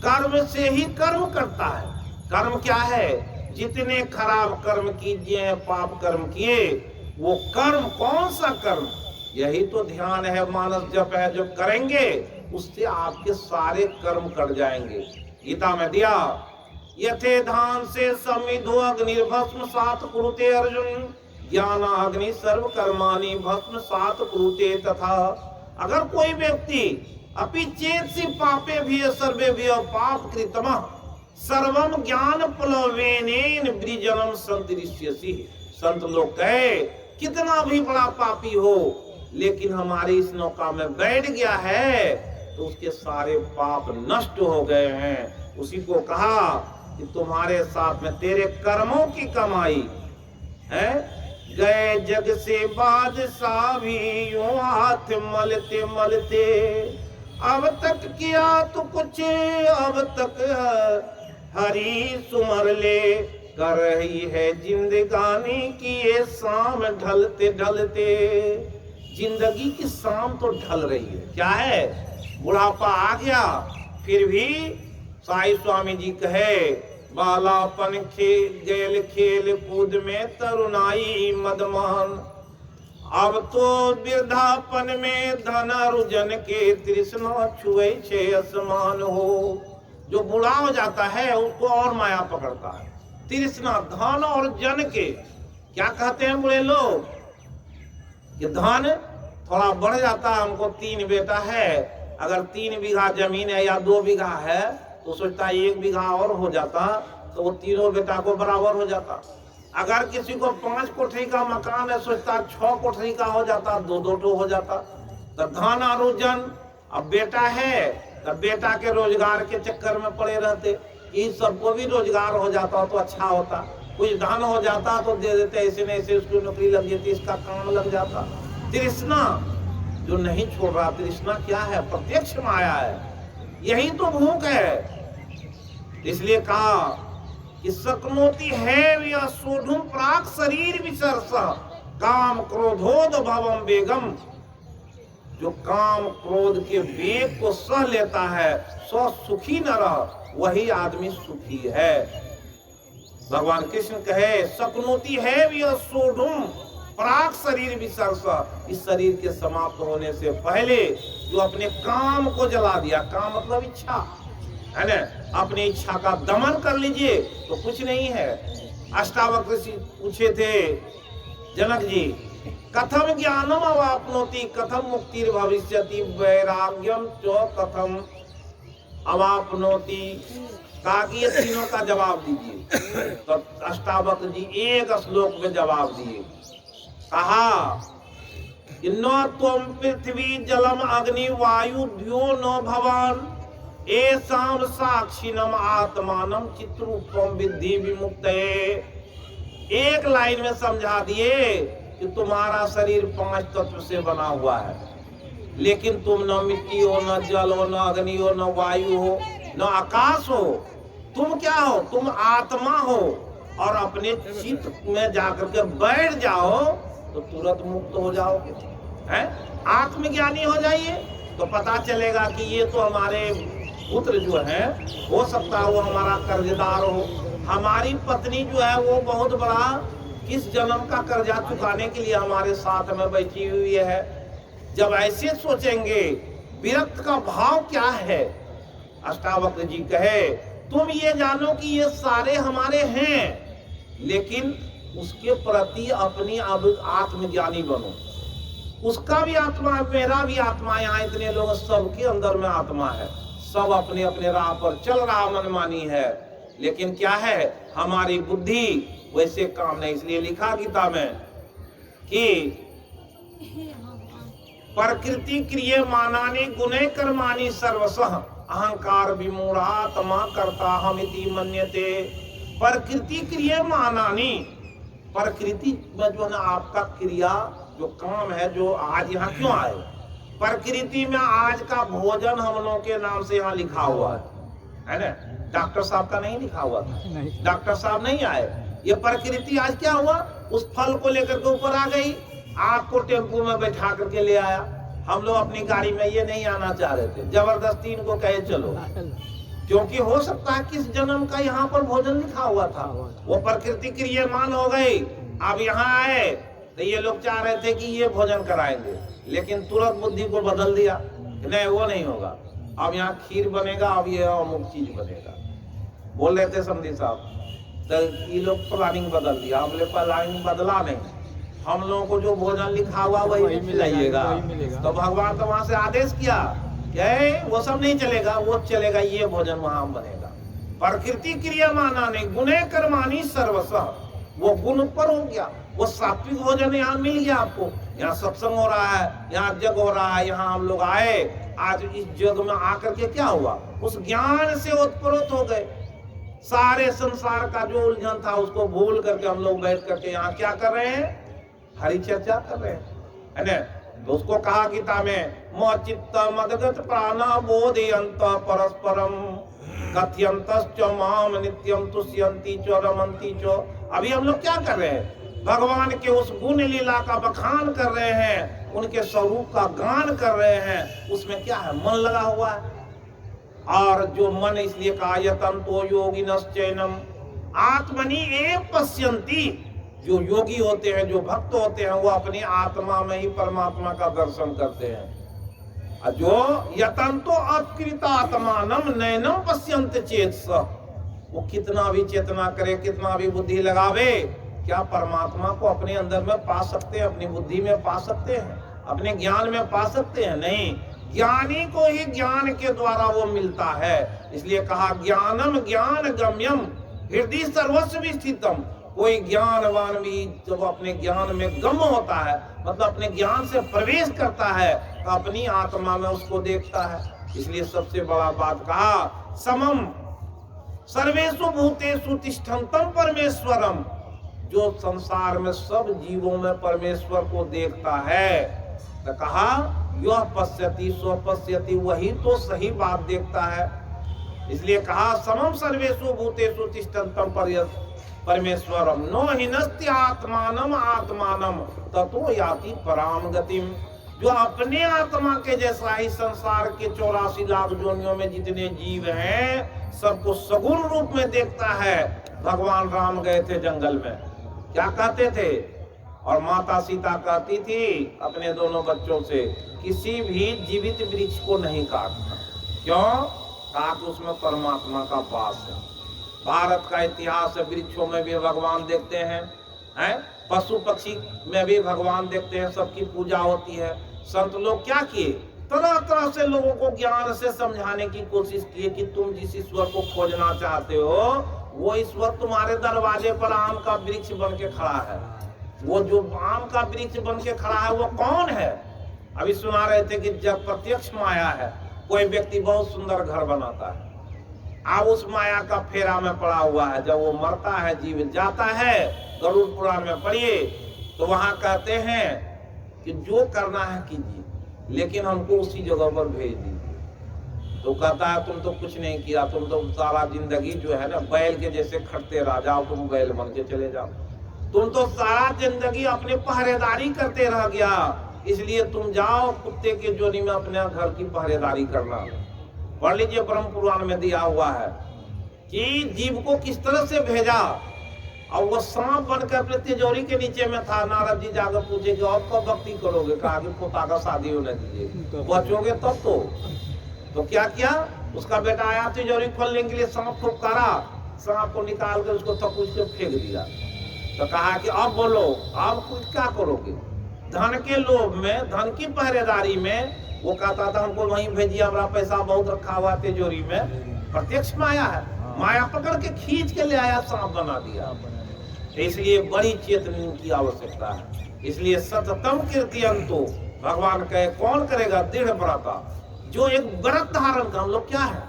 कर्म से ही कर्म करता है। कर्म क्या है? जितने खराब कर्म कीजिए, पाप कर्म किए, वो कर्म कौन सा कर्म? यही तो ध्यान है, मानस जप है, जो करेंगे उससे आपके सारे कर्म कट जाएंगे। गीता में दिया, यथे धान से समिधो अग्निर्भस्म सात कुरुते अर्जुन, ज्ञानाग्नि सर्व कर्माणि भस्म सात कुरुते तथा। अगर कोई व्यक्ति अपि चेतसि पापे भी सर्वे भी पाप कृतमः सर्वम ज्ञान प्लवेनेन ब्रिजनम संतरिष्यसि। संत लोग कहे कितना भी बड़ा पापी हो, लेकिन हमारी इस नौका में बैठ गया है तो उसके सारे पाप नष्ट हो गए हैं। उसी को कहा कि तुम्हारे साथ में तेरे कर्मों की कमाई है। गए जग से बादशाह भी यूं हाथ मलते मलते, अब तक किया तो कुछ अब तक हरी सुमर ले, कर रही है जिंदगानी की ये शाम ढलते ढलते। जिंदगी की शाम तो ढल रही है, क्या है? बुढ़ापा आ गया, फिर भी साईं स्वामी जी कहे बालापन खेल खेल कूद में तरुणाई मदमान, अब तो वृद्धापन में धन रुजन के तृष्णा छुए छे आसमान हो। जो बूढ़ा हो जाता है उसको और माया पकड़ता है, तृष्णा धन और जन के। क्या कहते हैं बूढ़े लोग कि धन थोड़ा बढ़ जाता है, हमको 3 बेटा है, अगर 3 बीघा जमीन है या 2 बीघा है तो सोचता है 1 बीघा और हो जाता तो वो 3 बेटा को बराबर हो जाता। अगर किसी को 5 कोठरी का मकान है, सोचता 6 कोठरी का हो जाता, 2-2 हो जाता। तो धन आरोजन, अब बेटा है तो बेटा के रोजगार के चक्कर में पड़े रहते, इन सबको भी रोजगार हो जाता तो अच्छा होता। कुछ धन हो जाता तो दे देते, ऐसे नहीं ऐसे उसकी नौकरी लग जाती, इसका काम लग जाता। तृष्णा जो नहीं छोड़ रहा, तृष्णा क्या है? प्रत्यक्ष माया है, यही तो भूख है। इसलिए कहा कि सकनोति है या सोढ़ुम प्राक शरीर विसर्सा, काम क्रोधोद भवम बेगम। जो काम क्रोध के वेग को सह लेता है, सो सुखी न रह, वही आदमी सुखी है। भगवान कृष्ण कहे सकनोति है या सोढ़ुम प्राक शरीर विसर्सा, इस शरीर के समाप्त होने से पहले जो अपने काम को जला दिया, काम मतलब इच्छा है ना, अपनी इच्छा का दमन कर लीजिए तो कुछ नहीं है। अष्टावक्र ऋषि पूछे थे जनक जी, कथम ज्ञानम अवाप्नोति कथम मुक्तिर भविष्यति वैराग्यम च कथम अवाप्नोति। कहा कि ये तीनों का जवाब दीजिए। तो अष्टावक्र जी एक श्लोक में जवाब दिए। कहा कि न त्वं पृथ्वी जलम अग्नि वायु द्यो न भवान एसाम साक्षिणम आत्मानम चित्रूपम विद्धि विमुक्तये। एक लाइन में समझा दिए कि तुम्हारा शरीर 5 तत्व से बना हुआ है, लेकिन तुम न मिट्टी हो, न जल हो, न अग्नि हो, न वायु हो, न आकाश हो। तुम क्या हो? तुम आत्मा हो। और अपने चित्त में जाकर के बैठ जाओ तो तुरंत मुक्त हो जाओगे, हैं? आत्मज्ञानी हो जाइए तो पता चलेगा कि ये तो हमारे पुत्र जो है, हो सकता है वो हमारा कर्जदार हो, हमारी पत्नी जो है वो बहुत बड़ा किस जन्म का कर्जा चुकाने के लिए हमारे साथ में बैठी हुई है। जब ऐसे सोचेंगे, विरक्त का भाव क्या है? अष्टावक्र जी कहे तुम ये जानो कि ये सारे हमारे हैं, लेकिन उसके प्रति अपनी आत्मज्ञानी बनो। उसका भी आत्मा है, मेरा भी आत्मा, यहाँ इतने लोग सबके अंदर में आत्मा है, सब अपने अपने राह पर चल रहा मनमानी है, लेकिन क्या है? हमारी बुद्धि वैसे काम नहीं। इसलिए लिखा गीता में कि प्रकृति क्रिय मानानि गुणे कर्माणि सर्वशः अहंकार विमूढ़ात्मा करता हमिति मन्यते। प्रकृति क्रिय मानानि, प्रकृति में जो है ना आपका क्रिया जो काम है, जो आज यहाँ क्यों आए? प्रकृति में आज का भोजन हम लोगों के नाम से यहाँ लिखा हुआ है ना? डॉक्टर साहब का नहीं लिखा हुआ था, डॉक्टर साहब नहीं आए। ये प्रकृति आज क्या हुआ? उस फल को लेकर के ऊपर आ गई, आपको टेम्पो में बैठा करके ले आया। हम लोग अपनी गाड़ी में ये नहीं आना चाह रहे थे, जबरदस्ती इनको कहे चलो, क्योंकि हो सकता है किस जन्म का यहाँ पर भोजन लिखा हुआ था, वो प्रकृति क्रियमान हो गई। अब यहाँ आए तो ये लोग चाह रहे थे कि ये भोजन कराएंगे, लेकिन तुरंत बुद्धि को बदल दिया, नहीं वो नहीं होगा, अब यहाँ खीर बनेगा, अब ये अमुक चीज बनेगा। बोल रहे थे समधी साहब, तो ये लोग प्लानिंग बदल दिया। हमने प्लानिंग बदला नहीं, हम लोगों को जो भोजन लिखा हुआ वही मिलाइएगा। तो भगवान तो वहां से आदेश किया कि वो सब नहीं चलेगा, वो चलेगा ये भोजन वहां बनेगा। प्रकृति क्रिया माना नहीं गुणे कर्माणि सर्वशः, वो गुण पर हो गया, वो सात्विक भोजन यहाँ मिल गया आपको। यहाँ सत्संग हो रहा है, यहाँ जग हो रहा है, यहाँ हम लोग आए, आज इस जग में आकर के क्या हुआ? उस ज्ञान से उत्प्रोत हो गए। सारे संसार का जो उलझन था उसको भूल करके हम लोग बैठ करके यहाँ क्या कर रहे हैं? हरि चर्चा कर रहे हैं, है ना? तो उसको कहा गीता में मोचित्त मदगत प्राणा बोधयंत परस्परम कथयंतश्च माम नित्यम तुष्यन्ति च रमन्ति च। अभी हम लोग क्या कर रहे हैं? भगवान के उस गुण लीला का बखान कर रहे हैं, उनके स्वरूप का गान कर रहे हैं। उसमें क्या है? मन लगा हुआ है। और जो मन, इसलिए कहा यतन्तो योगिनश्चैनम आत्मनि एव पश्यन्ति। जो योगी होते हैं, जो भक्त होते हैं, वो अपनी आत्मा में ही परमात्मा का दर्शन करते हैं। और जो यतन्तो अपकृतात्मानम नैनम पश्यन्ति चेतसः, वो कितना भी चेतना करे, कितना भी बुद्धि लगावे, क्या परमात्मा को अपने अंदर में पा सकते हैं? अपनी बुद्धि में पा सकते हैं? अपने ज्ञान में पा सकते हैं? नहीं। ज्ञानी को ही ज्ञान के द्वारा वो मिलता है। इसलिए कहा ज्ञानम ज्ञान गम्यम हृदय सर्वस्व स्थितम। कोई ज्ञानवान भी जब अपने ज्ञान में गम होता है, मतलब अपने ज्ञान से प्रवेश करता है, तो अपनी आत्मा में उसको देखता है। इसलिए सबसे बड़ा बात कहा समम सर्वेषु भूतेषु तिष्ठन्तम परमेश्वरम। जो संसार में सब जीवों में परमेश्वर को देखता है, तो कहा यह पश्यति स्वपश्यति, वही तो सही बात देखता है। इसलिए कहा समम सर्वेषु भूतेषु तिष्ठन्तम परमेश्वरम नो हिनस्ति आत्मानम आत्मानम ततो याति पराम गतिम। जो अपने आत्मा के जैसा ही संसार के 84 लाख योनियों में जितने जीव हैं, सबको सगुण रूप में देखता है। भगवान राम गए थे जंगल में, क्या कहते थे? और माता सीता कहती थी अपने दोनों बच्चों से, किसी भी जीवित वृक्ष को नहीं काटना। क्यों? ताकि उसमें परमात्मा का वास है। भारत का इतिहास है, वृक्षों में भी भगवान देखते हैं, पशु पक्षी में भी भगवान देखते हैं, सबकी पूजा होती है। संत लोग क्या किए? तरह तरह से लोगों को ज्ञान से समझाने की कोशिश किए कि तुम जिस ईश्वर को खोजना चाहते हो, वो ईश्वर तुम्हारे दरवाजे पर आम का वृक्ष बन के खड़ा है। वो जो आम का वृक्ष बन के खड़ा है वो कौन है? अभी सुना रहे थे कि जब प्रत्यक्ष माया है, कोई व्यक्ति बहुत सुंदर घर बनाता है, अब उस माया का फेरा में पड़ा हुआ है। जब वो मरता है, जीवित जाता है, गरुड़ पुराण में पढ़िए तो वहां कहते हैं कि जो करना है कीजिए, लेकिन हमको उसी जगह पर भेज दीजिए। तो कहता है तुम तो कुछ नहीं किया, तुम तो सारा जिंदगी जो है ना बैल के जैसे खटते रह जाओ, तुम बैल बन के चले जाओ, तुम तो सारा जिंदगी अपने पहरेदारी करते रह गया, इसलिए तुम जाओ कुत्ते के जोनी में अपने घर की पहरेदारी करना। पढ़ लीजिए, ब्रह्म पुराण में दिया हुआ है कि जीव को किस तरह से भेजा। और वो सांप बनकर अपने तिजोरी के नीचे में था। नारद जी जाकर पूछे कि आप कब भक्ति करोगे? कहा कि पोता का शादी होने दीजिए, बचोगे तब तो क्या किया? उसका बेटा आया तिजोरी खोलने के लिए, सांप को कारा, सांप को निकाल कर उसको थपूच के फेंक दिया। तो कहा कि अब बोलो, अब कुछ क्या करोगे? धन के लोभ में, धन की पहरेदारी में वो कहता था हमको वहीं भेजिए, हमारा पैसा बहुत रखा हुआ तिजोरी में। प्रत्यक्ष माया है, माया पकड़ के खींच के ले आया, सांप बना दिया। इसलिए बड़ी चेतन की आवश्यकता है। इसलिए सततम कीर्तयन्तु, भगवान कहे कौन करेगा? दृढ़ व्रता, जो एक व्रत धारण कर। हम लोग क्या है?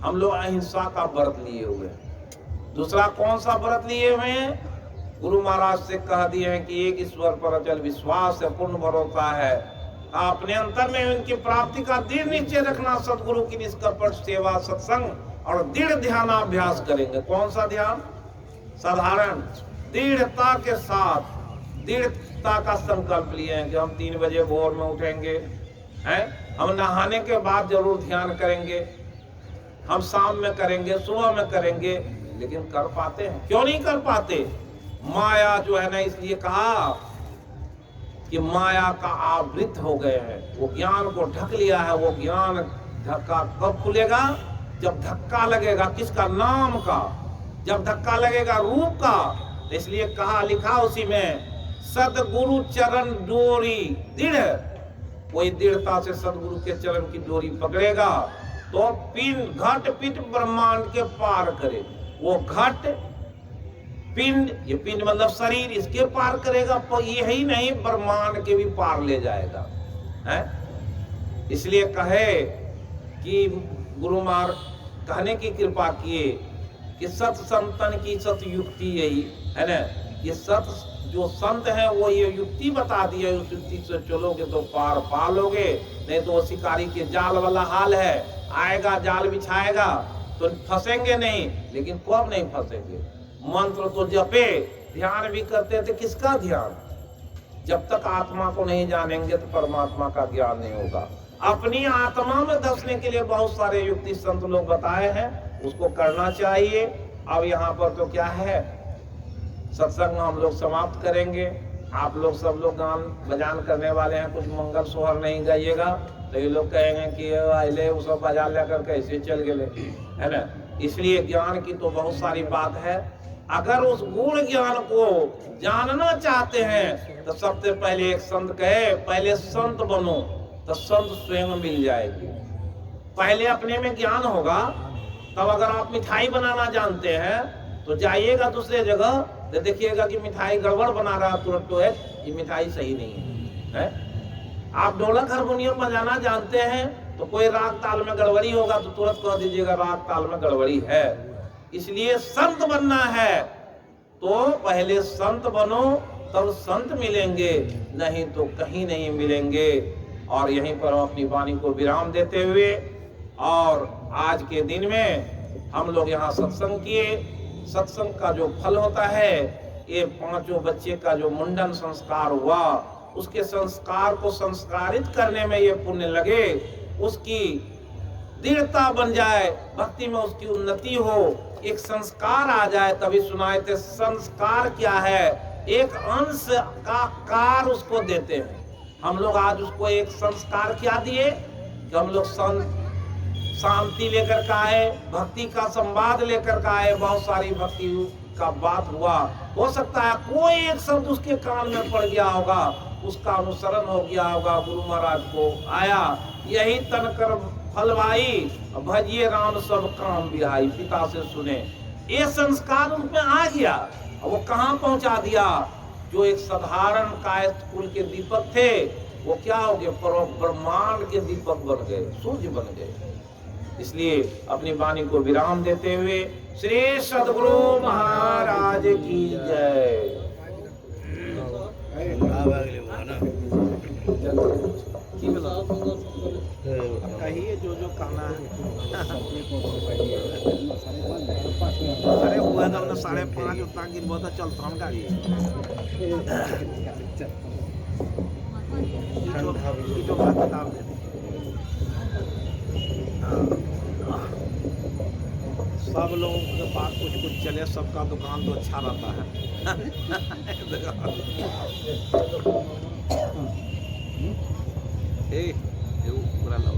हम लोग अहिंसा का व्रत लिए हुए हैं। दूसरा कौन सा व्रत लिए हुए हैं? गुरु महाराज से कह दिए हैं कि एक ईश्वर पर अचल विश्वास है, पूर्ण भरोसा है, अपने अंतर में उनकी प्राप्ति का दृढ़ निश्चय रखना, सदगुरु की निष्कपट सेवा, सत्संग और दृढ़ ध्यानाभ्यास करेंगे। कौन सा ध्यान? साधारण दृढ़ता के साथ, दृढ़ता का संकल्प लिए हैं कि हम 3 बजे भोर में उठेंगे, हैं, हम नहाने के बाद जरूर ध्यान करेंगे, हम शाम में करेंगे, सुबह में करेंगे। लेकिन कर पाते हैं? क्यों नहीं कर पाते? माया जो है ना, इसलिए कहा कि माया का आवृत हो गए हैं, वो ज्ञान को ढक लिया है। वो ज्ञान धक्का कब खुलेगा? जब धक्का लगेगा किसका? नाम का। जब धक्का लगेगा रूप का। इसलिए कहा, लिखा उसी में, सदगुरु चरण डोरी दृढ़। कोई दृढ़ता से सदगुरु के चरण की डोरी पकड़ेगा तो पिंड घट पिंड ब्रह्मांड के पार करे। वो घट पिंड, ये पिंड मतलब शरीर, इसके पार करेगा, पर यही नहीं ब्रह्मांड के भी पार ले जाएगा, है? इसलिए कहे कि गुरु महाराज कहने की कृपा किए कि सत संतन की सत युक्ति यही है ना। ये सत जो संत है वो ये युक्ति बता दी है, उस युक्ति से चलोगे तो पार पालोगे, नहीं तो शिकारी के जाल वाला हाल है। आएगा जाल बिछाएगा तो फंसेंगे नहीं, लेकिन कब नहीं फंसेंगे? मंत्र तो जपे, ध्यान भी करते थे। किसका ध्यान? जब तक आत्मा को नहीं जानेंगे तो परमात्मा का ज्ञान नहीं होगा। अपनी आत्मा में धंसने के लिए बहुत सारे युक्ति संत लोग बताए हैं, उसको करना चाहिए। अब यहाँ पर तो क्या है, सत्संग हम लोग समाप्त करेंगे। आप लोग सब लोग गान बजान करने वाले हैं, कुछ मंगल सोहर नहीं गाइएगा तो ये लोग कहेंगे कि अले वो सब बजा लेकर कैसे चल गए, है ना। इसलिए ज्ञान की तो बहुत सारी बात है। अगर उस गुण ज्ञान को जानना चाहते हैं तो सबसे पहले एक संत कहे, पहले संत बनो तो संत स्वयं मिल जाएगी। पहले अपने में ज्ञान होगा, तब अगर आप मिठाई बनाना जानते हैं तो जाइएगा दूसरे जगह तो देखिएगा कि मिठाई गड़बड़ बना रहा, तुरंत तो है ये मिठाई सही नहीं है। आप ढोलक हारमोनियम बजाना जानते हैं तो कोई राग ताल में गड़बड़ी होगा तो तुरंत कह दीजिएगा राग ताल में गड़बड़ी है। इसलिए संत बनना है तो पहले संत बनो, तब संत मिलेंगे, नहीं तो कहीं नहीं मिलेंगे। और यहीं पर हम अपनी वाणी को विराम देते हुए, और आज के दिन में हम लोग यहाँ सत्संग किए। सत्संग का जो फल होता है, ये 5 बच्चे का जो मुंडन संस्कार हुआ, उसके संस्कार को संस्कारित करने में ये पुण्य लगे, उसकी दृढ़ता बन जाए, भक्ति में उसकी उन्नति हो, एक संस्कार आ जाए। तभी सुनाए थे संस्कार क्या है, एक अंश का कार उसको देते हैं। हम लोग आज उसको एक संस्कार क्या दिए कि हम लोग शांति लेकर का आए, भक्ति का संवाद लेकर का आए। बहुत सारी भक्ति का बात हुआ, हो सकता है कोई एक शब्द उसके कान में पड़ गया होगा, उसका अनुसरण हो गया होगा, गुरु महाराज को आया यही तन कर फल भाई, भजिए राम सब काम बिहाई, पिता से सुने। ये संस्कार उनमें आ गया, वो कहाँ पहुंचा दिया? जो एक साधारण कायस्थ कुल के दीपक थे वो क्या हो गए, ब्रह्मांड के दीपक बन गए, सूर्य बन गए। इसलिए अपनी वाणी को विराम देते हुए श्री सद्गुरु महाराज की जय। कहिए जो जो कहना है। अरे हुआ तो हमने 5:30 उतना गिर बहुत चलता हम गाड़ी जो बात किताब दे सब लोगों के पास कुछ कुछ चले, सबका दुकान तो अच्छा रहता है। पूरा लो